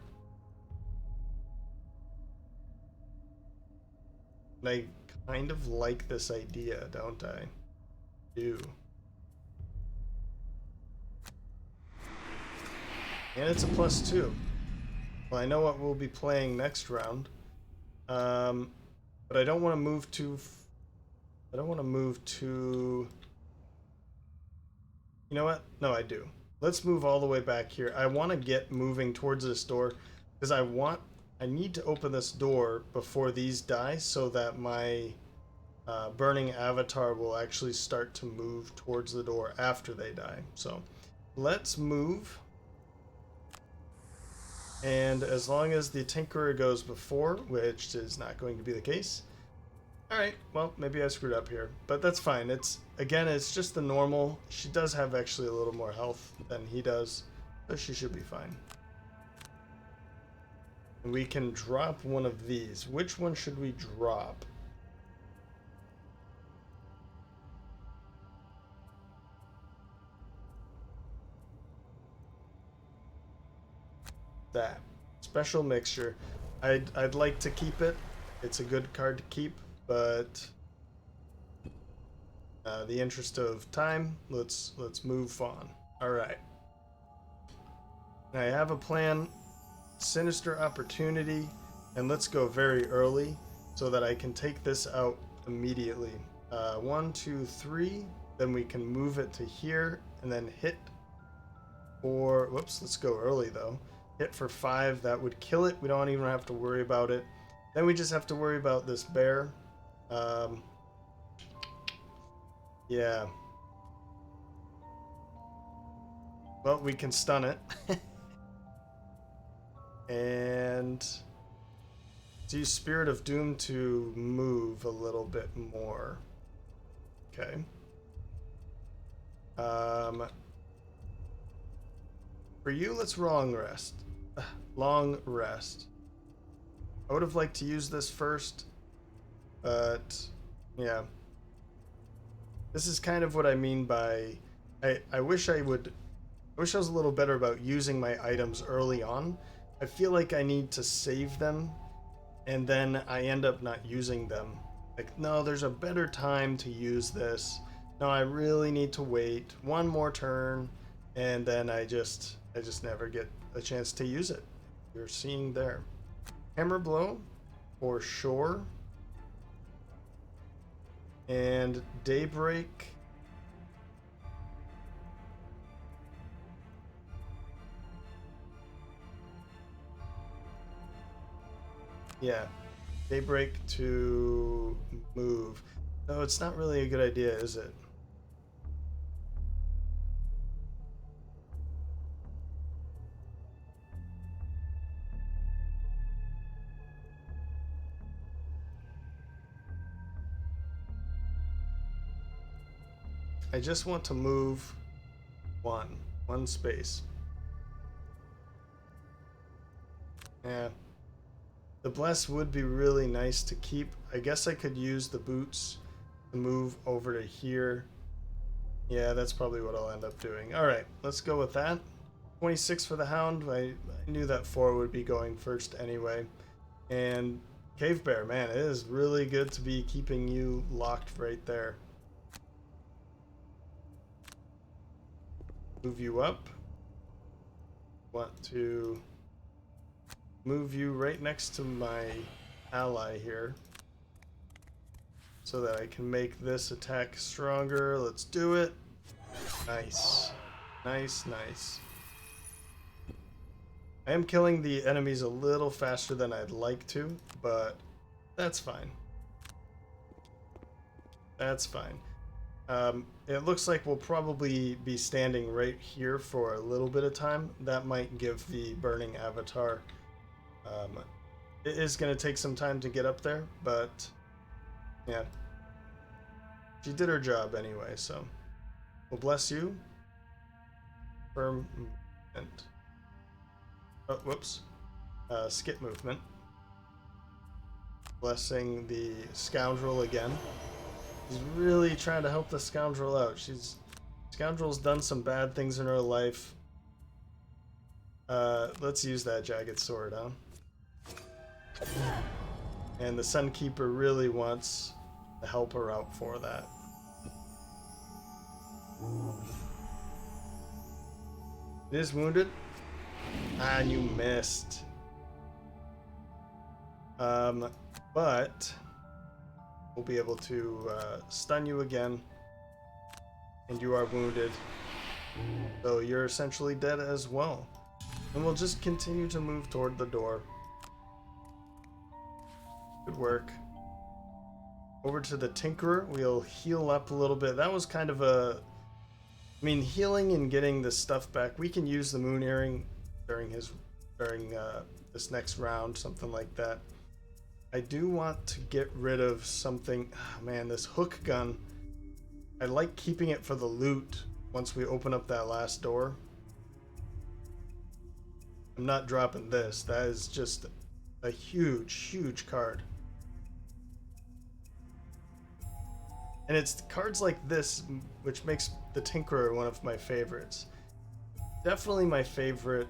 And I kind of like this idea, don't I? Do. And it's a +2. Well, I know what we'll be playing next round. But I don't want to move too... I don't want to move too... You know what? No, I do. Let's move all the way back here. I want to get moving towards this door because I need to open this door before these die so that my burning avatar will actually start to move towards the door after they die. So let's move. And as long as the Tinkerer goes before, which is not going to be the case. Alright, well, maybe I screwed up here. But that's fine. It's just the normal. She does have actually a little more health than he does. So she should be fine. And we can drop one of these. Which one should we drop? That. Special mixture. I'd like to keep it. It's a good card to keep, but the interest of time, let's move on. All right. I have a plan. Sinister Opportunity, and let's go very early so that I can take this out immediately. 1, 2, 3. Then we can move it to here and then hit for. Whoops. Let's go early though. Hit for 5. That would kill it. We don't even have to worry about it. Then we just have to worry about this bear. Yeah. Well, we can stun it. And let's use Spirit of Doom to move a little bit more. Okay. For you, let's long rest. Long rest. I would have liked to use this first, but yeah. This is kind of what I mean by I wish I was a little better about using my items early on. I feel like I need to save them and then I end up not using them. Like, no, there's a better time to use this. No, I really need to wait one more turn, and then I just never get a chance to use it. You're seeing there. Hammer Blow or Shore and Daybreak. Yeah. Daybreak to move. No, it's not really a good idea, is it? I just want to move one space. Yeah. The bless would be really nice to keep. I guess I could use the boots to move over to here. Yeah, that's probably what I'll end up doing. All right, let's go with that. 26 for the Hound. I knew that 4 would be going first anyway. And Cave Bear, man, it is really good to be keeping you locked right there. Move you up. Want to move you right next to my ally here so that I can make this attack stronger. Let's do it. Nice. Nice, nice. I am killing the enemies a little faster than I'd like to, but that's fine. That's fine. It looks like we'll probably be standing right here for a little bit of time. That might give the burning avatar. It is going to take some time to get up there, but yeah. She did her job anyway, so we'll bless you. Firm movement. Oh, whoops. Skip movement. Blessing the Scoundrel again. She's really trying to help the Scoundrel out. Scoundrel's done some bad things in her life. Let's use that jagged sword, huh? And the Sunkeeper really wants to help her out for that. It is wounded. Ah, and you missed. But we'll be able to stun you again. And you are wounded. So you're essentially dead as well. And we'll just continue to move toward the door. Good work. Over to the Tinkerer. We'll heal up a little bit. That was kind of a... I mean, healing and getting the stuff back. We can use the Moon Earring during this next round, something like that. I do want to get rid of something. Oh, man, this hook gun. I like keeping it for the loot once we open up that last door. I'm not dropping this. That is just a huge, huge card. And it's cards like this which makes the Tinkerer one of my favorites. Definitely my favorite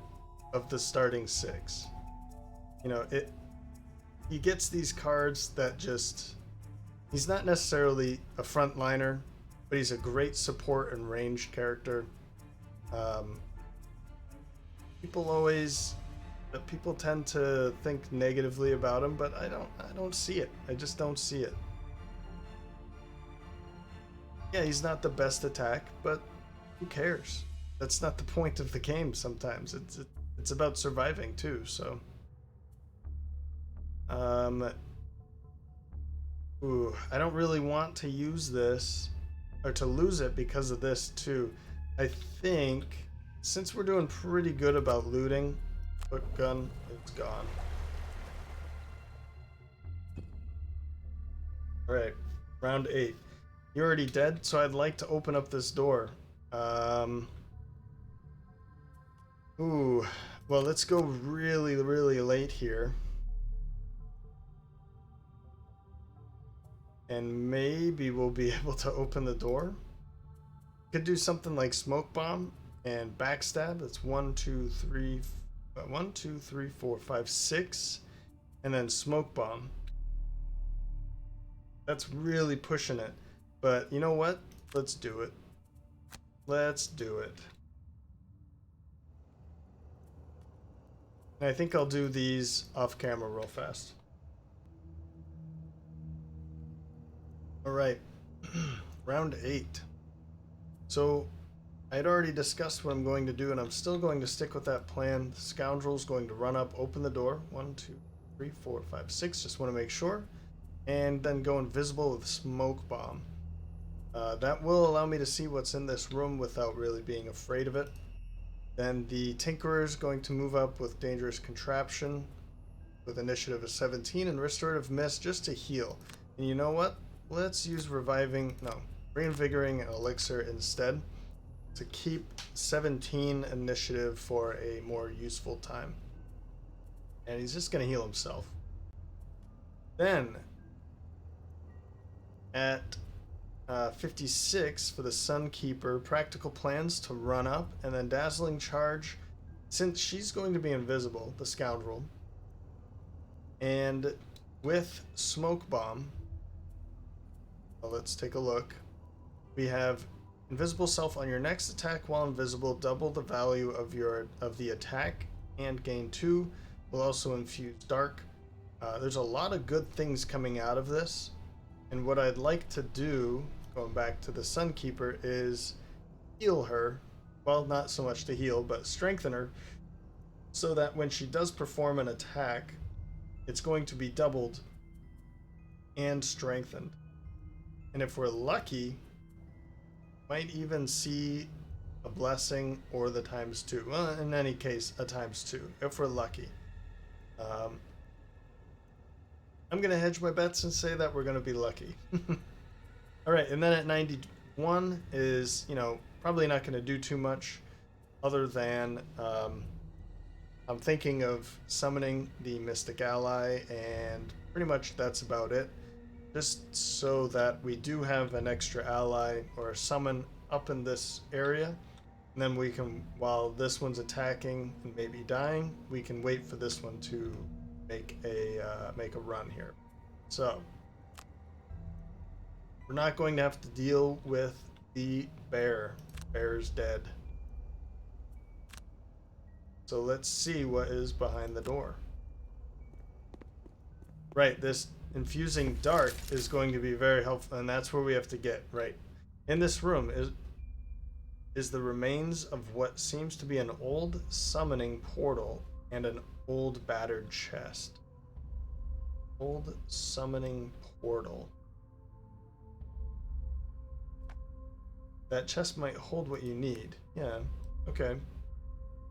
of the starting 6. You know, he gets these cards that just... He's not necessarily a frontliner, but he's a great support and ranged character. People tend to think negatively about him, but I don't see it. I just don't see it. Yeah, he's not the best attack, but who cares? That's not the point of the game sometimes. It's about surviving too, so. I don't really want to use this, or to lose it because of this too. I think, since we're doing pretty good about looting, hook gun, it's gone. Alright, round 8. You're already dead, so I'd like to open up this door. Well, let's go really, really late here. And maybe we'll be able to open the door. Could do something like smoke bomb and backstab. That's 1, 2, 3, 4, 5, 6, and then smoke bomb. That's really pushing it. But you know what? Let's do it. Let's do it. And I think I'll do these off camera real fast. Alright. Round 8. So I'd already discussed what I'm going to do, and I'm still going to stick with that plan. The Scoundrel's going to run up, open the door. 1, 2, 3, 4, 5, 6. Just want to make sure. And then go invisible with smoke bomb. That will allow me to see what's in this room without really being afraid of it. Then the Tinkerer is going to move up with dangerous contraption with initiative of 17 and restorative mist just to heal. And you know what? Let's use reinvigorating an elixir instead to keep 17 initiative for a more useful time. And he's just going to heal himself. Then at 56 for the Sunkeeper, practical plans to run up, and then dazzling charge since she's going to be invisible, the Scoundrel. And with smoke bomb, well, let's take a look. We have invisible self on your next attack while invisible, double the value of the attack and gain 2. Will also infuse dark. There's a lot of good things coming out of this, and what I'd like to do, going back to the Sunkeeper, is heal her. Well, not so much to heal, but strengthen her, so that when she does perform an attack, it's going to be doubled and strengthened. And if we're lucky, might even see a blessing or the +2. Well, in any case, a ×2 if we're lucky. I'm gonna hedge my bets and say that we're gonna be lucky. All right, and then at 91 is, probably not gonna do too much other than I'm thinking of summoning the Mystic Ally, and pretty much that's about it. Just so that we do have an extra ally or a summon up in this area. And then we can, while this one's attacking and maybe dying, we can wait for this one to make a run here. So we're not going to have to deal with the bear. Bear's dead. So let's see what is behind the door. Right, this infusing dark is going to be very helpful, and that's where we have to get. Right, in this room is the remains of what seems to be an old summoning portal and an old battered chest. Old summoning portal. That chest might hold what you need. Yeah, okay.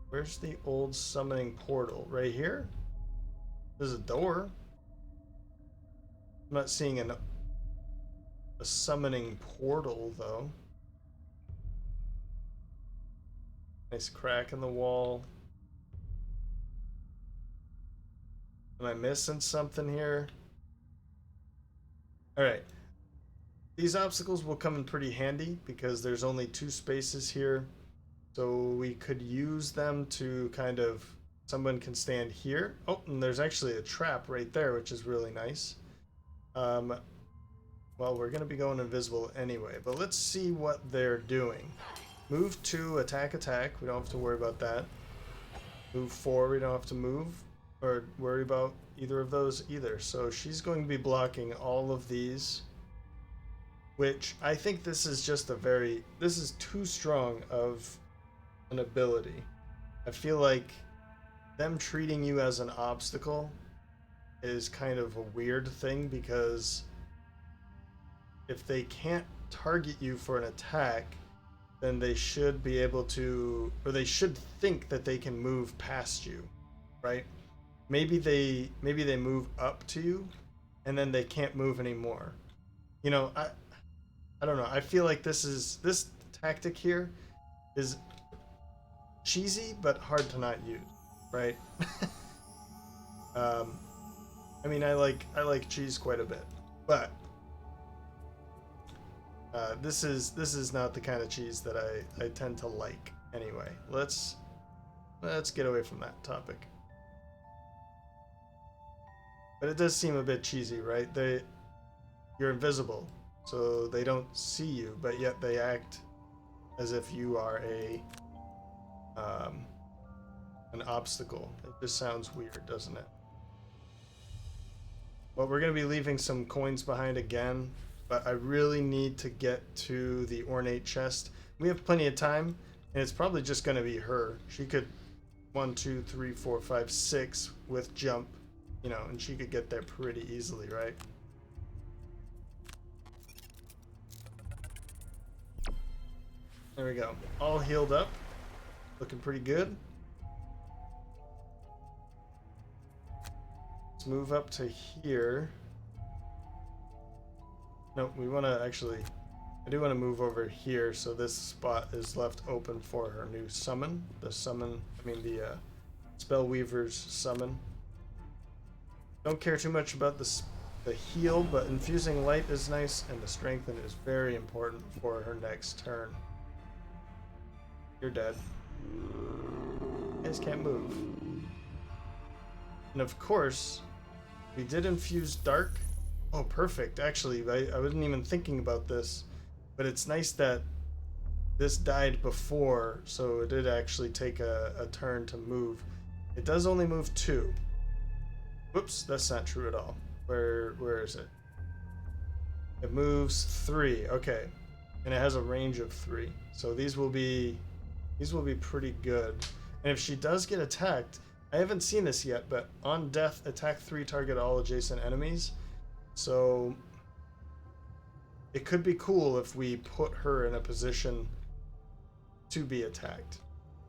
Where's the old summoning portal? Right here? There's a door. I'm not seeing a summoning portal, though. Nice crack in the wall. Am I missing something here? Alright. These obstacles will come in pretty handy because there's only 2 spaces here. So we could use them to kind of... Someone can stand here. Oh, and there's actually a trap right there, which is really nice. Well, we're going to be going invisible anyway, but let's see what they're doing. Move 2, attack. We don't have to worry about that. Move 4, we don't have to move or worry about either of those either. So she's going to be blocking all of these, which I think this is just this is too strong of an ability. I feel like them treating you as an obstacle is kind of a weird thing, because if they can't target you for an attack, then they should be able to, or they should think that they can move past you, right? Maybe they move up to you and then they can't move anymore. I don't know. I feel like this tactic here is cheesy but hard to not use, right? I mean, I like cheese quite a bit, but this is not the kind of cheese that I tend to like. Anyway, let's get away from that topic. But it does seem a bit cheesy, right? You're invisible, so they don't see you, but yet they act as if you are an obstacle. It just sounds weird, doesn't it? Well, we're going to be leaving some coins behind again, but I really need to get to the ornate chest. We have plenty of time, and it's probably just going to be her. She could 1, 2, 3, 4, 5, 6 with jump you know, and she could get there pretty easily, right? There we go. All healed up. Looking pretty good. Let's move up to here. No, we want to actually... I do want to move over here so this spot is left open for her new summon. The Spellweaver's summon. Don't care too much about the heal, but infusing light is nice, and the strengthen is very important for her next turn. You're dead. You guys can't move. And of course, we did infuse dark. Oh, perfect. Actually, I wasn't even thinking about this, but it's nice that this died before, so it did actually take a turn to move. It does only move 2. Whoops, that's not true at all. Where is it? It moves 3. Okay, and it has a range of 3. So these will be pretty good. And if she does get attacked, I haven't seen this yet, but on death, attack 3, target all adjacent enemies. So it could be cool if we put her in a position to be attacked.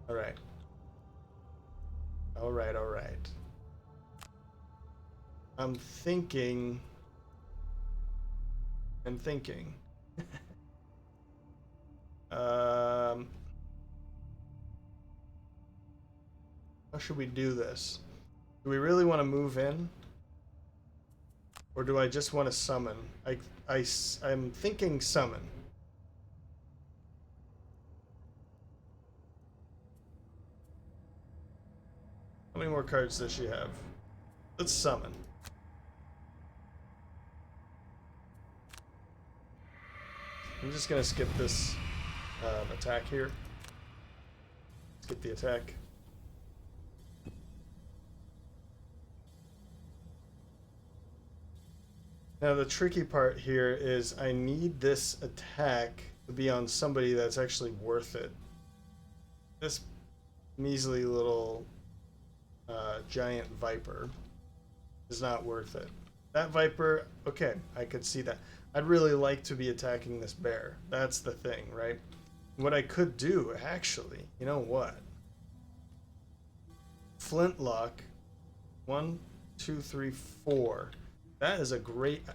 All right. All right, all right. I'm thinking. How should we do this? Do we really want to move in? Or do I just want to summon? I'm thinking summon. How many more cards does she have? Let's summon. I'm just gonna skip this attack here. Skip the attack. Now the tricky part here is I need this attack to be on somebody that's actually worth it. This measly little giant viper is not worth it. That viper, okay, I could see that. I'd really like to be attacking this bear. That's the thing, right? What I could do, actually, you know what? Flintlock. 1, 2, 3, 4. That is a great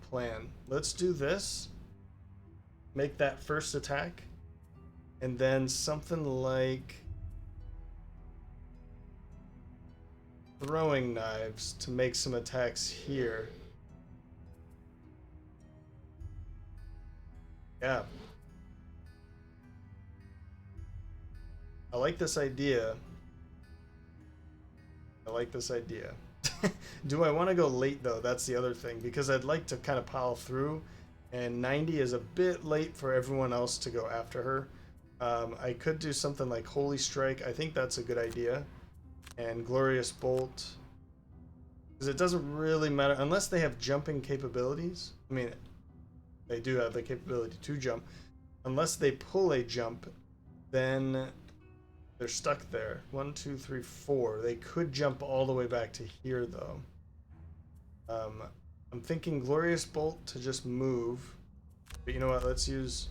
plan. Let's do this. Make that first attack. And then something like throwing knives to make some attacks here. Yeah. I like this idea. Do I want to go late though? That's the other thing, because I'd like to kind of pile through, and 90 is a bit late for everyone else to go after her. I could do something like Holy Strike. I think that's a good idea. And Glorious Bolt, because it doesn't really matter unless they have jumping capabilities. I mean, they do have the capability to jump. Unless they pull a jump, then they're stuck there. 1, 2, 3, 4. They could jump all the way back to here, though. I'm thinking Glorious Bolt to just move. But you know what? Let's use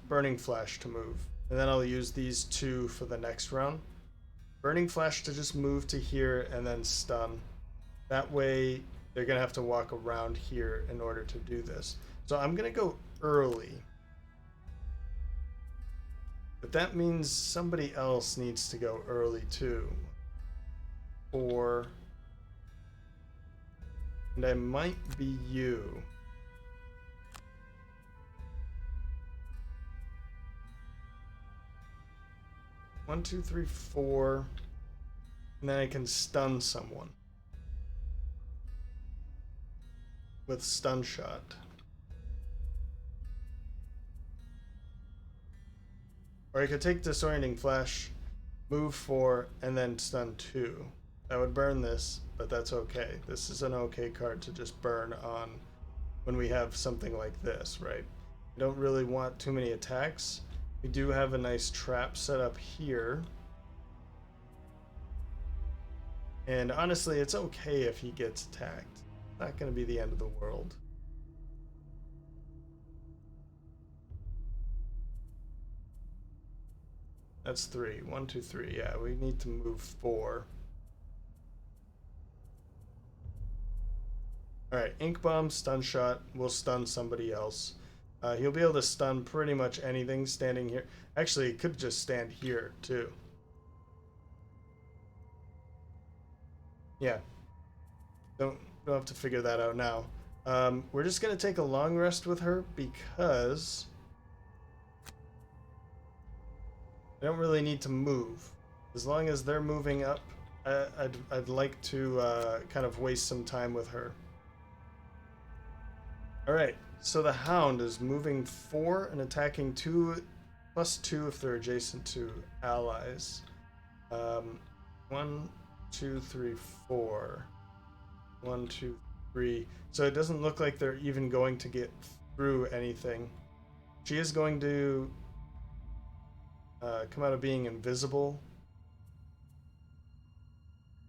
Burning Flash to move. And then I'll use these 2 for the next round. Burning Flash to just move to here and then stun. That way, they're going to have to walk around here in order to do this. So I'm going to go early. But that means somebody else needs to go early too. And I might be you. One, two, three, 4. And then I can stun someone with stun shot. Or I could take Disorienting Flash, move 4, and then stun 2. That would burn this, but that's okay. This is an okay card to just burn on when we have something like this, right? We don't really want too many attacks. We do have a nice trap set up here. And honestly, it's okay if he gets attacked. Not going to be the end of the world. That's 3. 1, 2, 3. Yeah, we need to move 4. Alright, Ink Bomb, Stun Shot will stun somebody else. He'll be able to stun pretty much anything standing here. Actually, he could just stand here, too. Yeah. Don't have to figure that out now. We're just going to take a long rest with her because I don't really need to move. As long as they're moving up, I'd like to kind of waste some time with her. Alright, so the Hound is moving 4 and attacking 2, +2 if they're adjacent to allies. 1, 2, 3, 4. 1, 2, 3. So it doesn't look like they're even going to get through anything. She is going to come out of being invisible.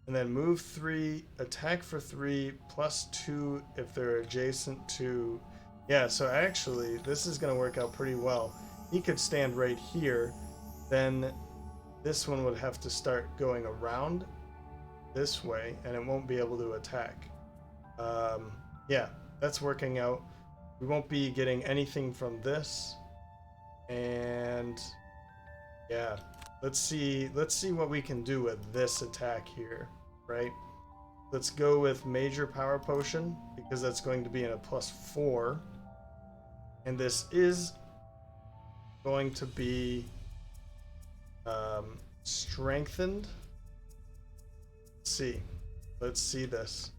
And then move 3, attack for 3, +2 if they're adjacent to... Yeah, so actually, this is going to work out pretty well. He could stand right here. Then this one would have to start going around this way, and it won't be able to attack. Yeah, that's working out. We won't be getting anything from this. And... yeah, let's see what we can do with this attack here, right? Let's go with Major Power Potion, because that's going to be in a +4. And this is going to be strengthened. Let's see this.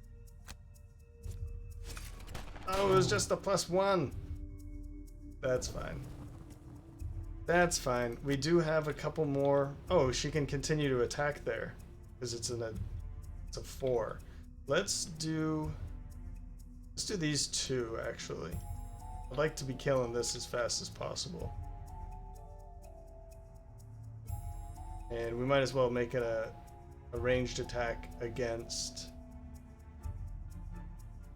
Oh, it was just a +1. That's fine. That's fine. We do have a couple more. Oh, she can continue to attack there because it's a 4. Let's do these 2 actually. I'd like to be killing this as fast as possible. And we might as well make it a ranged attack against...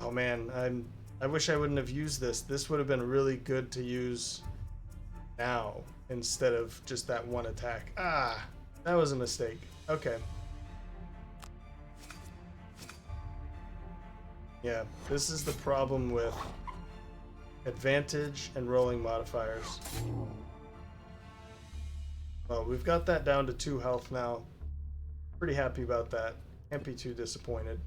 Oh man, I wish I wouldn't have used this. This would have been really good to use now instead of just that one attack. Ah, that was a mistake. Okay. Yeah, this is the problem with advantage and rolling modifiers. Well, we've got that down to 2 health now. Pretty happy about that. Can't be too disappointed.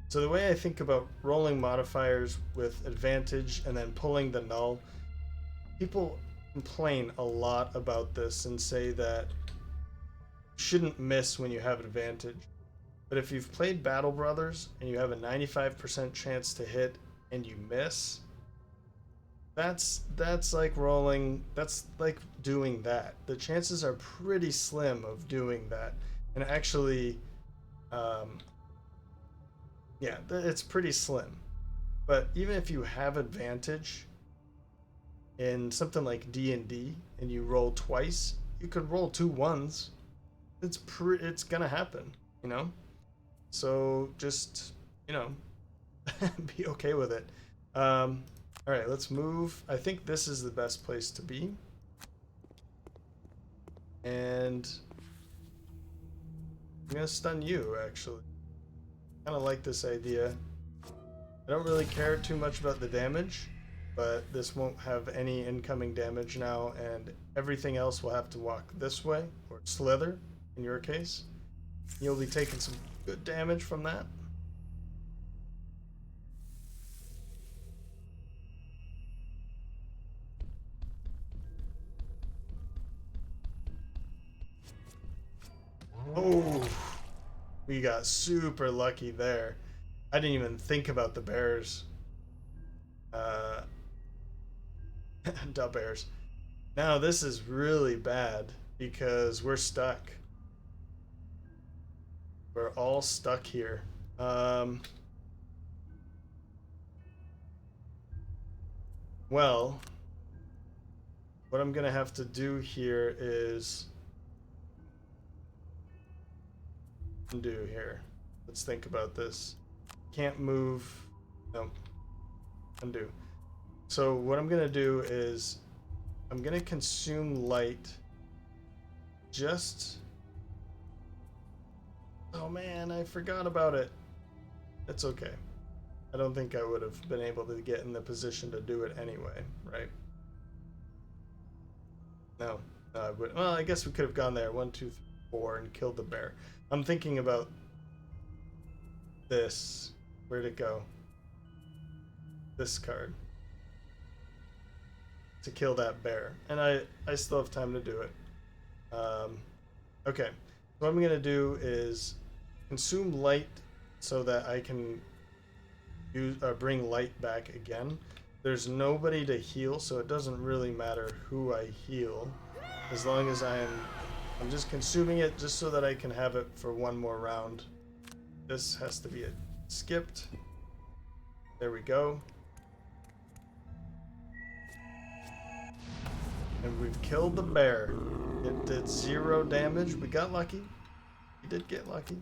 So the way I think about rolling modifiers with advantage and then pulling the null, people complain a lot about this and say that you shouldn't miss when you have advantage. But if you've played Battle Brothers and you have a 95% chance to hit and you miss, that's like rolling, that's like doing that. The chances are pretty slim of doing that. And actually, yeah, it's pretty slim. But even if you have advantage in something like D&D and you roll twice, you could roll 2 1s. It's gonna happen, you know? So just, you know, be okay with it. All right, let's move. I think this is the best place to be. And I'm gonna stun you, actually. Kind of like this idea. I don't really care too much about the damage, but this won't have any incoming damage now, and everything else will have to walk this way, or slither, in your case. You'll be taking some good damage from that. Oh, we got super lucky there. I didn't even think about the bears. Duh bears. Now this is really bad because we're stuck. We're all stuck here. Well, what I'm gonna have to do here is undo here. Let's think about this. Can't move. No. Undo. So what I'm gonna do is I'm gonna consume light. Just. Oh man, I forgot about it. It's okay. I don't think I would have been able to get in the position to do it anyway, right? No. Well, I guess we could have gone there 1, 2, 3, 4 and killed the bear. I'm thinking about this. Where'd it go? This card. To kill that bear. And I still have time to do it. Okay. So what I'm going to do is consume light so that I can bring light back again. There's nobody to heal, so it doesn't really matter who I heal. As long as I'm just consuming it just so that I can have it for one more round. This has to be skipped. There we go. And we've killed the bear. It did 0 damage. We got lucky. We did get lucky.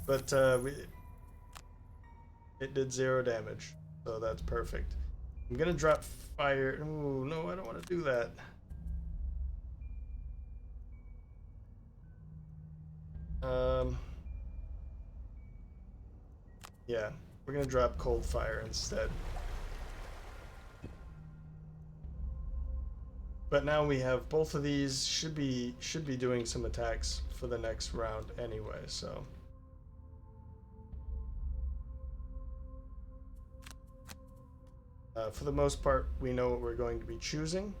But it did 0 damage. So that's perfect. I'm gonna drop fire. Ooh, no, I don't want to do that. Yeah, we're gonna drop cold fire instead. But now we have both of these. Should be doing some attacks for the next round anyway. So. For the most part, we know what we're going to be choosing.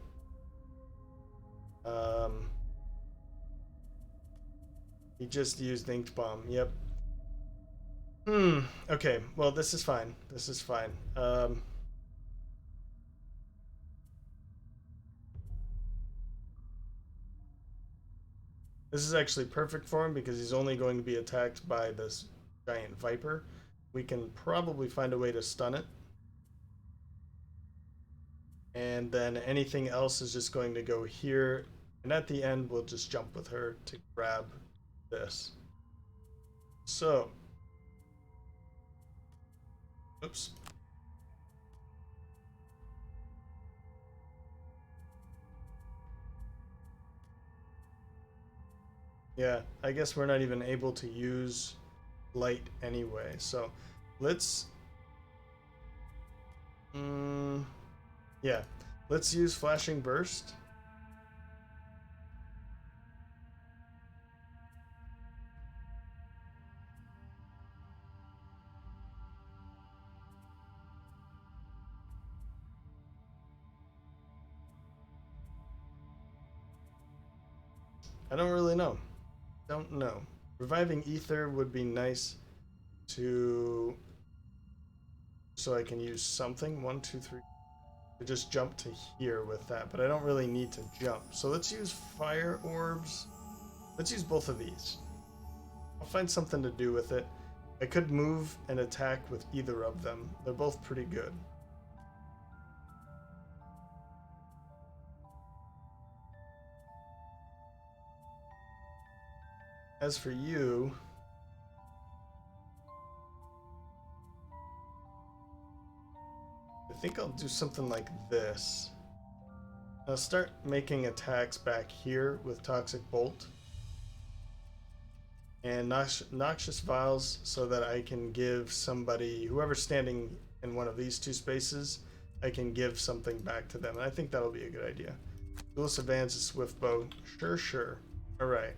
He just used Inked Bomb. Yep. Okay. Well, this is fine. This is fine. This is actually perfect for him because he's only going to be attacked by this giant viper. We can probably find a way to stun it. And then anything else is just going to go here. And at the end, we'll just jump with her to grab this. So. Oops. Yeah, I guess we're not even able to use light anyway. So let's... yeah, let's use Flashing Burst. I don't really know. Don't know. Reviving Ether would be nice to... so I can use something. 1, 2, 3... to just jump to here with that, but I don't really need to jump. So let's use fire orbs. Let's use both of these. I'll find something to do with it. I could move and attack with either of them. They're both pretty good. As for you... I think I'll do something like this. I'll start making attacks back here with Toxic Bolt and Noxious Vials so that I can give somebody, whoever's standing in one of these two spaces, I can give something back to them. And I think that'll be a good idea. Duelist Advance is Swift Bow. Sure. Alright.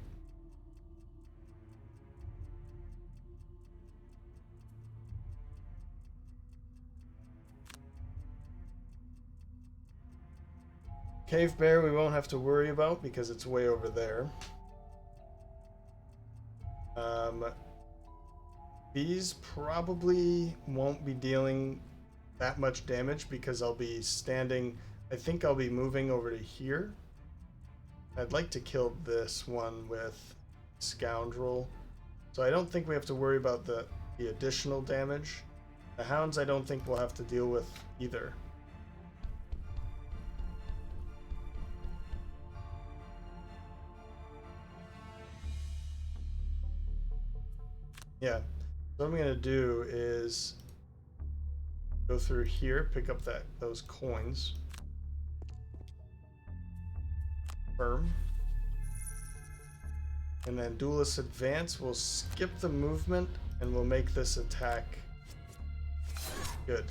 Cave Bear we won't have to worry about because it's way over there. These probably won't be dealing that much damage because I'll be standing... I think I'll be moving over to here. I'd like to kill this one with Scoundrel. So I don't think we have to worry about the additional damage. The Hounds I don't think we'll have to deal with either. Yeah. What I'm going to do is go through here, pick up those coins. Firm. And then Duelist Advance, we'll skip the movement and we'll make this attack good.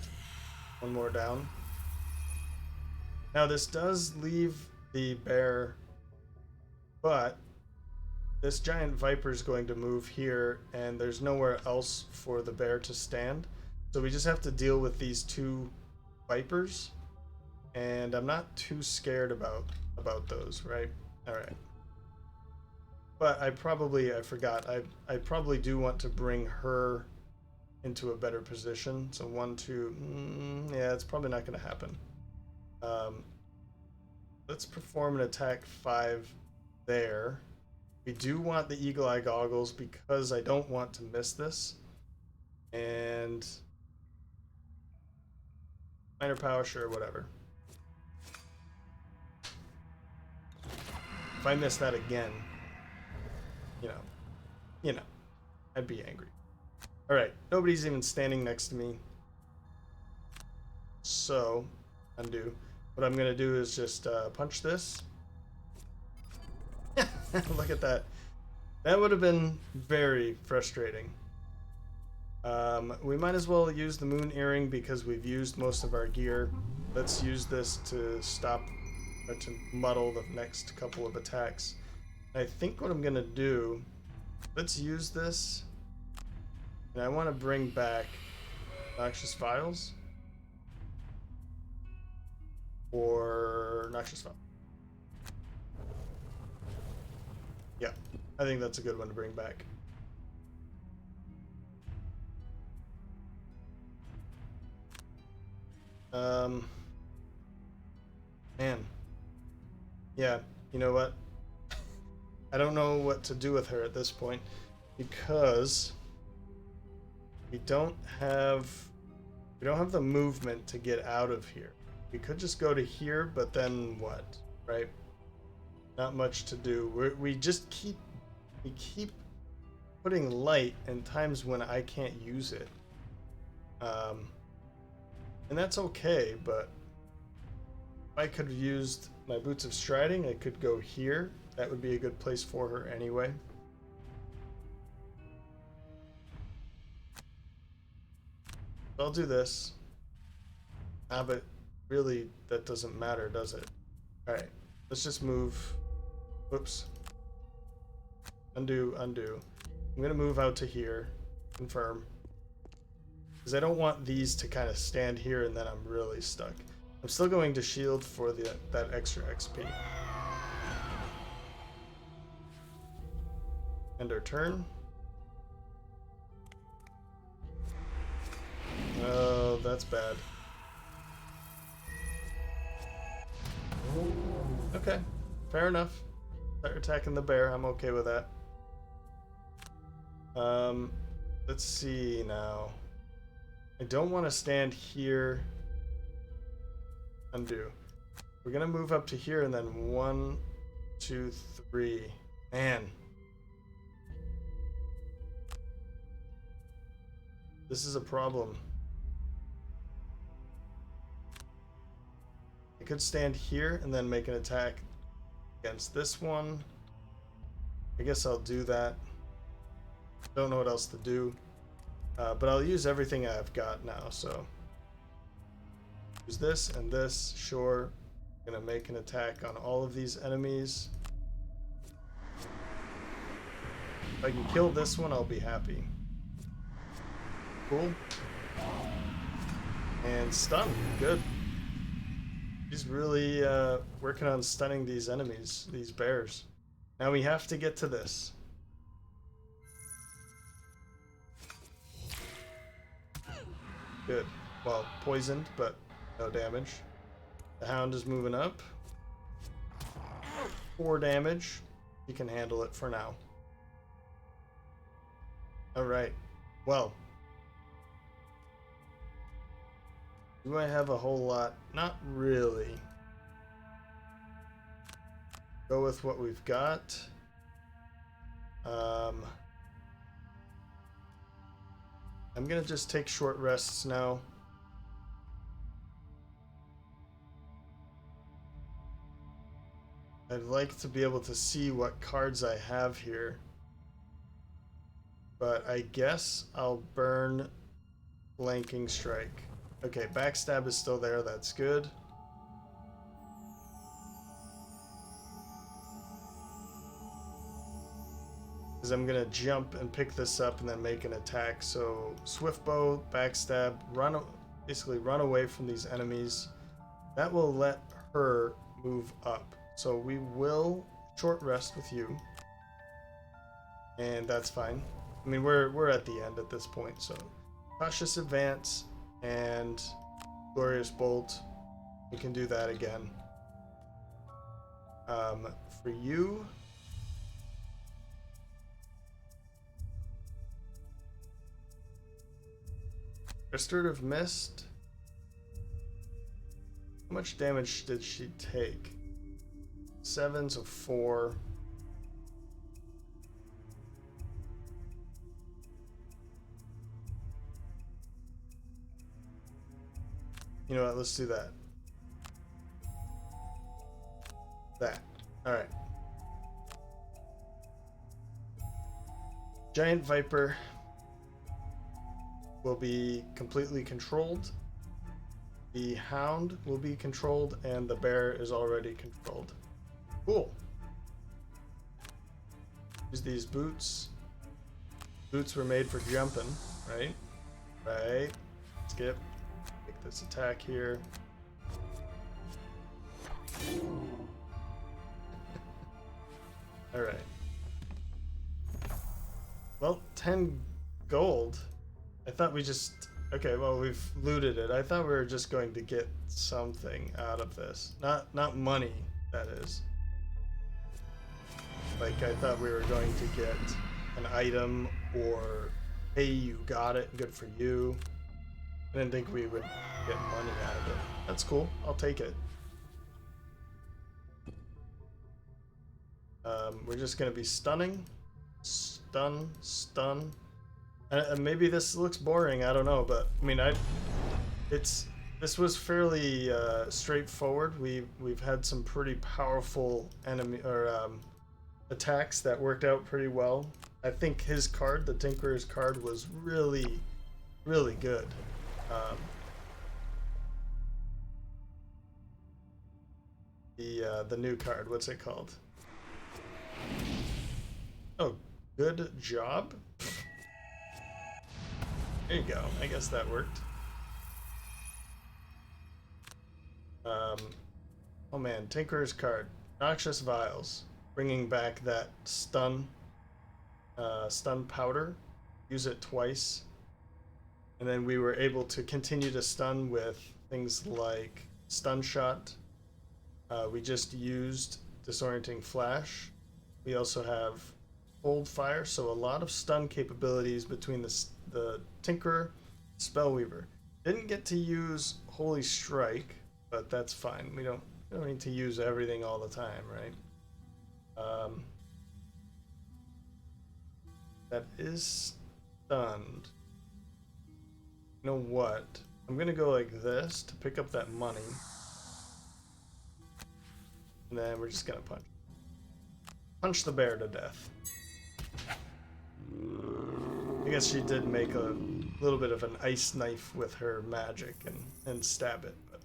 One more down. Now this does leave the bear, but this giant viper is going to move here and there's nowhere else for the bear to stand. So we just have to deal with these two vipers. And I'm not too scared about those, right? All right. But I forgot. I probably do want to bring her into a better position. So 1, 2, yeah, it's probably not going to happen. Let's perform an attack 5 there. We do want the eagle eye goggles because I don't want to miss this. And minor power, sure, whatever. If I miss that again, you know, I'd be angry. All right, nobody's even standing next to me. So, undo. What I'm gonna do is just punch this. Look at that. That would have been very frustrating. We might as well use the moon earring because we've used most of our gear. Let's use this to stop or to muddle the next couple of attacks. And I think what I'm gonna do, let's use this. And I want to bring back Noxious Files. Or Noxious Files. Yeah, I think that's a good one to bring back. Man. Yeah, you know what? I don't know what to do with her at this point because we don't have the movement to get out of here. We could just go to here, but then what, right? Not much to do. We keep putting light in times when I can't use it. And that's okay, but if I could have used my Boots of Striding, I could go here. That would be a good place for her anyway. I'll do this. But really, that doesn't matter, does it? Alright, let's just move. Whoops. Undo, undo. I'm going to move out to here. Confirm. Because I don't want these to kind of stand here and then I'm really stuck. I'm still going to shield for that extra XP. End our turn. Oh, that's bad. Okay, fair enough. Start attacking the bear. I'm okay with that. Let's see now. I don't want to stand here. Undo. We're gonna move up to here and then 1, 2, 3. Man. This is a problem. I could stand here and then make an attack against this one. I guess I'll do that. Don't know what else to do. But I'll use everything I've got now, so. Use this and this, sure. I'm gonna make an attack on all of these enemies. If I can kill this one, I'll be happy. Cool. And stun, good. He's really working on stunning these enemies, these bears. Now we have to get to this. Good. Well, poisoned, but no damage. The Hound is moving up. 4 damage. He can handle it for now. Alright. Well. Do I have a whole lot? Not really. Go with what we've got. I'm gonna just take short rests now. I'd like to be able to see what cards I have here. But I guess I'll burn Flanking Strike. Okay, Backstab is still there, that's good. Because I'm gonna jump and pick this up and then make an attack. So Swift Bow, Backstab, basically run away from these enemies. That will let her move up. So we will short rest with you. And that's fine. I mean, we're at the end at this point, so Cautious Advance and Glorious Bolt. We can do that again. For you, Restorative Mist. How much damage did she take? 7, so 4. You know what, let's do that. Alright. Giant Viper will be completely controlled. The Hound will be controlled, and the Bear is already controlled. Cool. Use these boots. Boots were made for jumping, right? Right. Skip. Make this attack here. Alright. Well, 10 gold. I thought we just... Okay, well, we've looted it. I thought we were just going to get something out of this. Not money, that is. Like, I thought we were going to get an item or, hey, you got it, good for you. I didn't think we would get money out of it. That's cool. I'll take it. We're just going to be stunning. Stun. Maybe this looks boring, I don't know, but I mean, this was fairly straightforward. We've had some pretty powerful enemy or attacks that worked out pretty well. I think his card, the Tinkerer's card, was really, really good. The new card, what's it called? Oh, good job. There you go. I guess that worked. Oh man, Tinkerer's card. Noxious Vials. Bringing back that stun powder. Use it twice. And then we were able to continue to stun with things like Stun Shot. We just used Disorienting Flash. We also have Hold Fire, so a lot of stun capabilities between the Tinkerer, Spellweaver. Didn't get to use Holy Strike, but that's fine. We don't need to use everything all the time, right? That is stunned. You know what? I'm gonna go like this to pick up that money. And then we're just gonna punch the bear to death. I guess she did make a little bit of an ice knife with her magic and stab it. But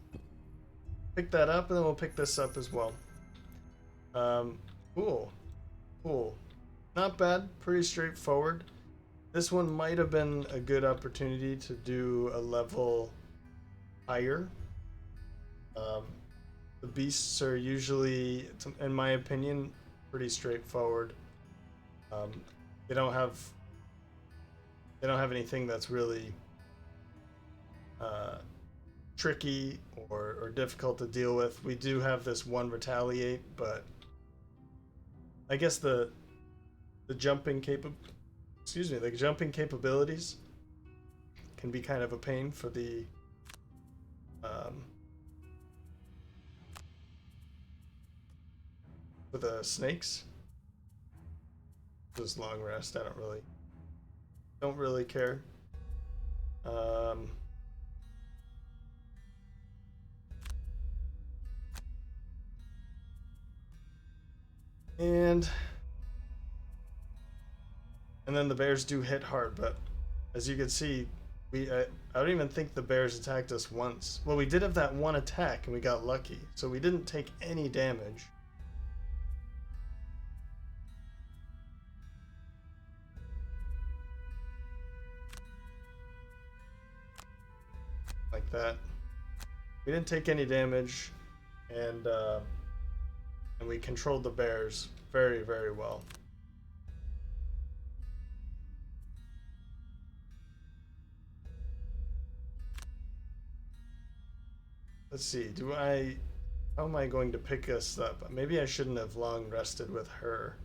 pick that up, and then we'll pick this up as well. Cool. Not bad. Pretty straightforward. This one might have been a good opportunity to do a level higher. The beasts are usually, in my opinion, pretty straightforward. They don't have anything that's really tricky or difficult to deal with. We do have this one retaliate, but I guess the jumping capabilities can be kind of a pain for the snakes. This long rest, I don't really care. And then the bears do hit hard, but as you can see, I don't even think the bears attacked us once. Well, we did have that one attack and we got lucky, so we didn't take any damage. Like that. We didn't take any damage, and we controlled the bears very, very well. Let's see, how am I going to pick us up? Maybe I shouldn't have long rested with her.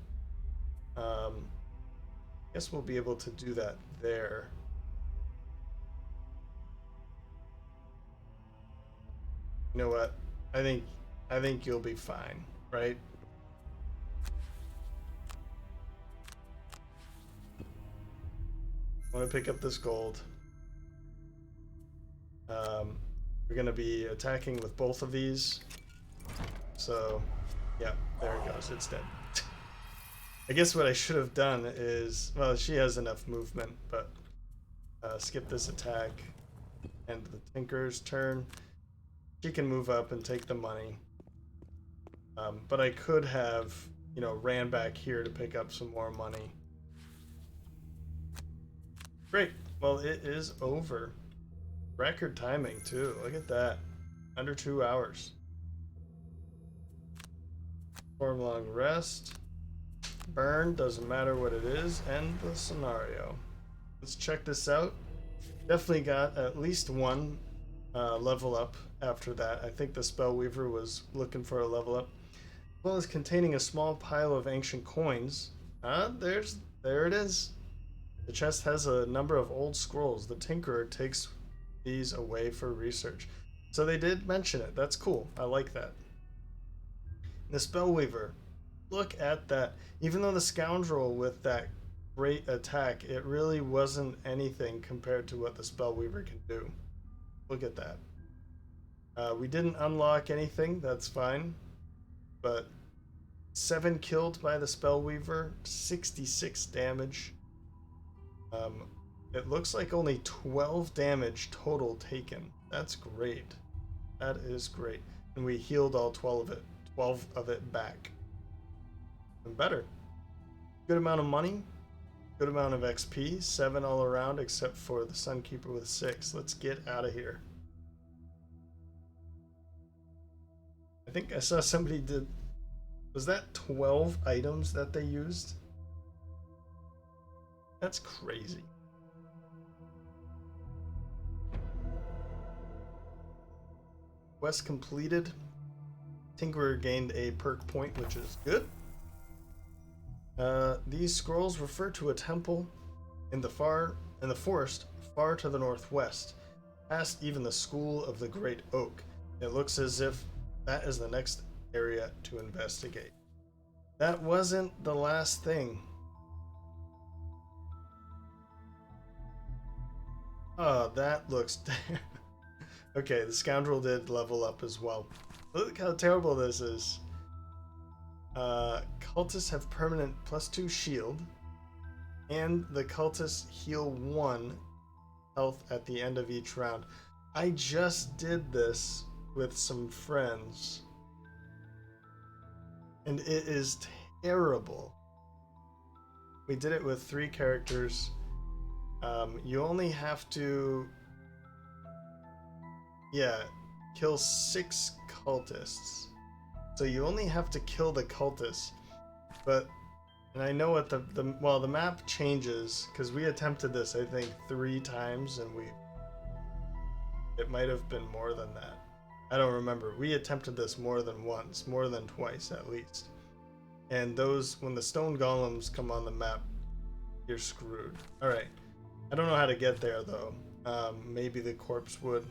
Guess we'll be able to do that there. You know what? I think you'll be fine, right? I want to pick up this gold. We're going to be attacking with both of these. So, yeah, there it goes. It's dead. I guess what I should have done is, well, she has enough movement, but skip this attack. And the Tinker's turn. She can move up and take the money. But I could have, you know, ran back here to pick up some more money. Great. Well, it is over. Record timing, too. Look at that. Under 2 hours. Perform long rest. Burn, doesn't matter what it is. End the scenario. Let's check this out. Definitely got at least one level up after that. I think the Spellweaver was looking for a level up. As well as containing a small pile of ancient coins. There it is. The chest has a number of old scrolls. The Tinkerer takes these away for research. So they did mention it. That's cool. I like that. The Spellweaver. Look at that. Even though the Scoundrel with that great attack, it really wasn't anything compared to what the Spellweaver can do. Look at that. We didn't unlock anything. That's fine. But 7 killed by the Spellweaver. 66 damage. It looks like only 12 damage total taken. That's great. That is great. And we healed all 12 of it back. And better. Good amount of money. Good amount of XP. 7 all around except for the Sunkeeper with 6. Let's get out of here. I think I saw somebody did... Was that 12 items that they used? That's crazy. Quest completed. Tinkerer gained a perk point, which is good. These scrolls refer to a temple in the forest far to the northwest, past even the School of the Great Oak. It looks as if that is the next area to investigate. That wasn't the last thing. Oh, that looks... Okay, the Scoundrel did level up as well. Look how terrible this is. Cultists have permanent +2 shield, and the cultists heal 1 health at the end of each round. I just did this with some friends, and it is terrible. We did it with 3 characters. You only have to... Yeah, kill 6 cultists. So you only have to kill the cultists. But, and I know what the map changes, because we attempted this, I think, 3 times, and it might have been more than that. I don't remember. We attempted this more than once, more than twice at least. And when the stone golems come on the map, you're screwed. Alright. I don't know how to get there, though. Maybe the corpse would.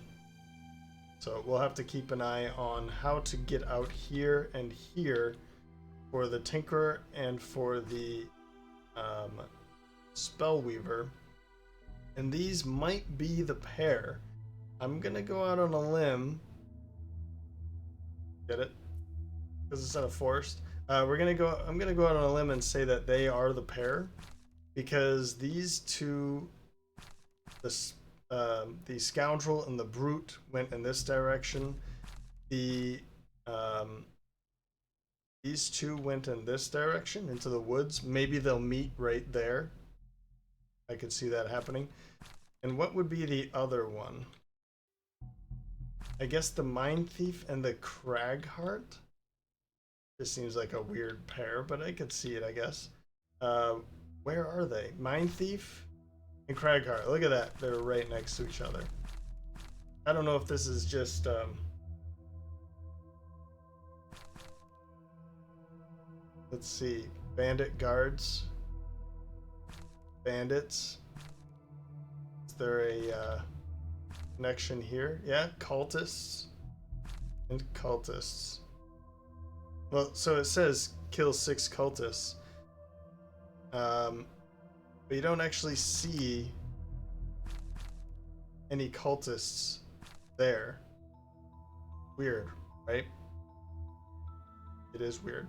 So we'll have to keep an eye on how to get out here and here for the Tinkerer and for the Spellweaver. And these might be the pair. I'm gonna go out on a limb. Get it? Because it's in a forest. I'm gonna go out on a limb and say that they are the pair, because these two, the Scoundrel and the Brute, went in this direction. These two went in this direction into the woods. Maybe they'll meet right there. I could see that happening. And what would be the other one? I guess the Mind Thief and the Cragheart. This seems like a weird pair, but I could see it, I guess. Where are they? Mind Thief and Cragheart. Look at that. They're right next to each other. I don't know if this is just... let's see. Bandit guards. Bandits. Is there a connection here? Yeah, cultists. And cultists. Well, so it says kill 6 cultists. But you don't actually see any cultists there. Weird, right? It is weird.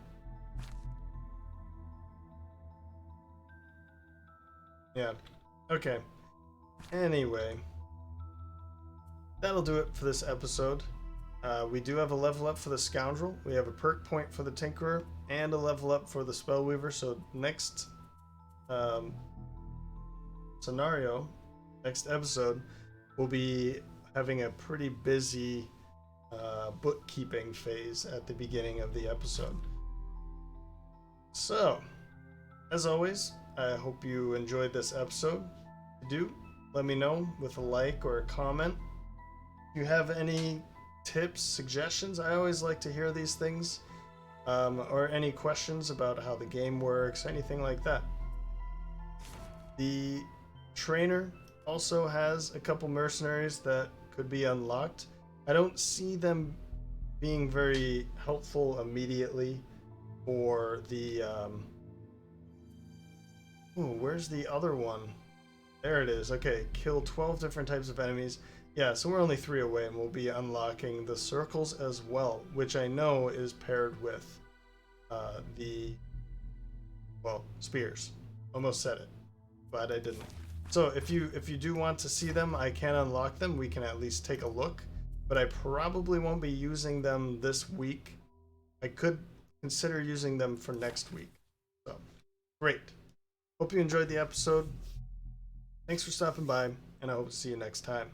Yeah. Okay. Anyway. That'll do it for this episode. We do have a level up for the Scoundrel. We have a perk point for the Tinkerer and a level up for the Spellweaver. So next scenario, next episode, we'll be having a pretty busy bookkeeping phase at the beginning of the episode. So, as always, I hope you enjoyed this episode. If you do, let me know with a like or a comment. If you have any tips, suggestions, I always like to hear these things, or any questions about how the game works, anything like that. The trainer also has a couple mercenaries that could be unlocked. I don't see them being very helpful immediately for the where's the other one? There it is. Okay, kill 12 different types of enemies. Yeah, so we're only 3 away, and we'll be unlocking the circles as well, which I know is paired with the spears. Almost said it, but I didn't. So if you do want to see them, I can unlock them. We can at least take a look, but I probably won't be using them this week. I could consider using them for next week. So great. Hope you enjoyed the episode. Thanks for stopping by, and I hope to see you next time.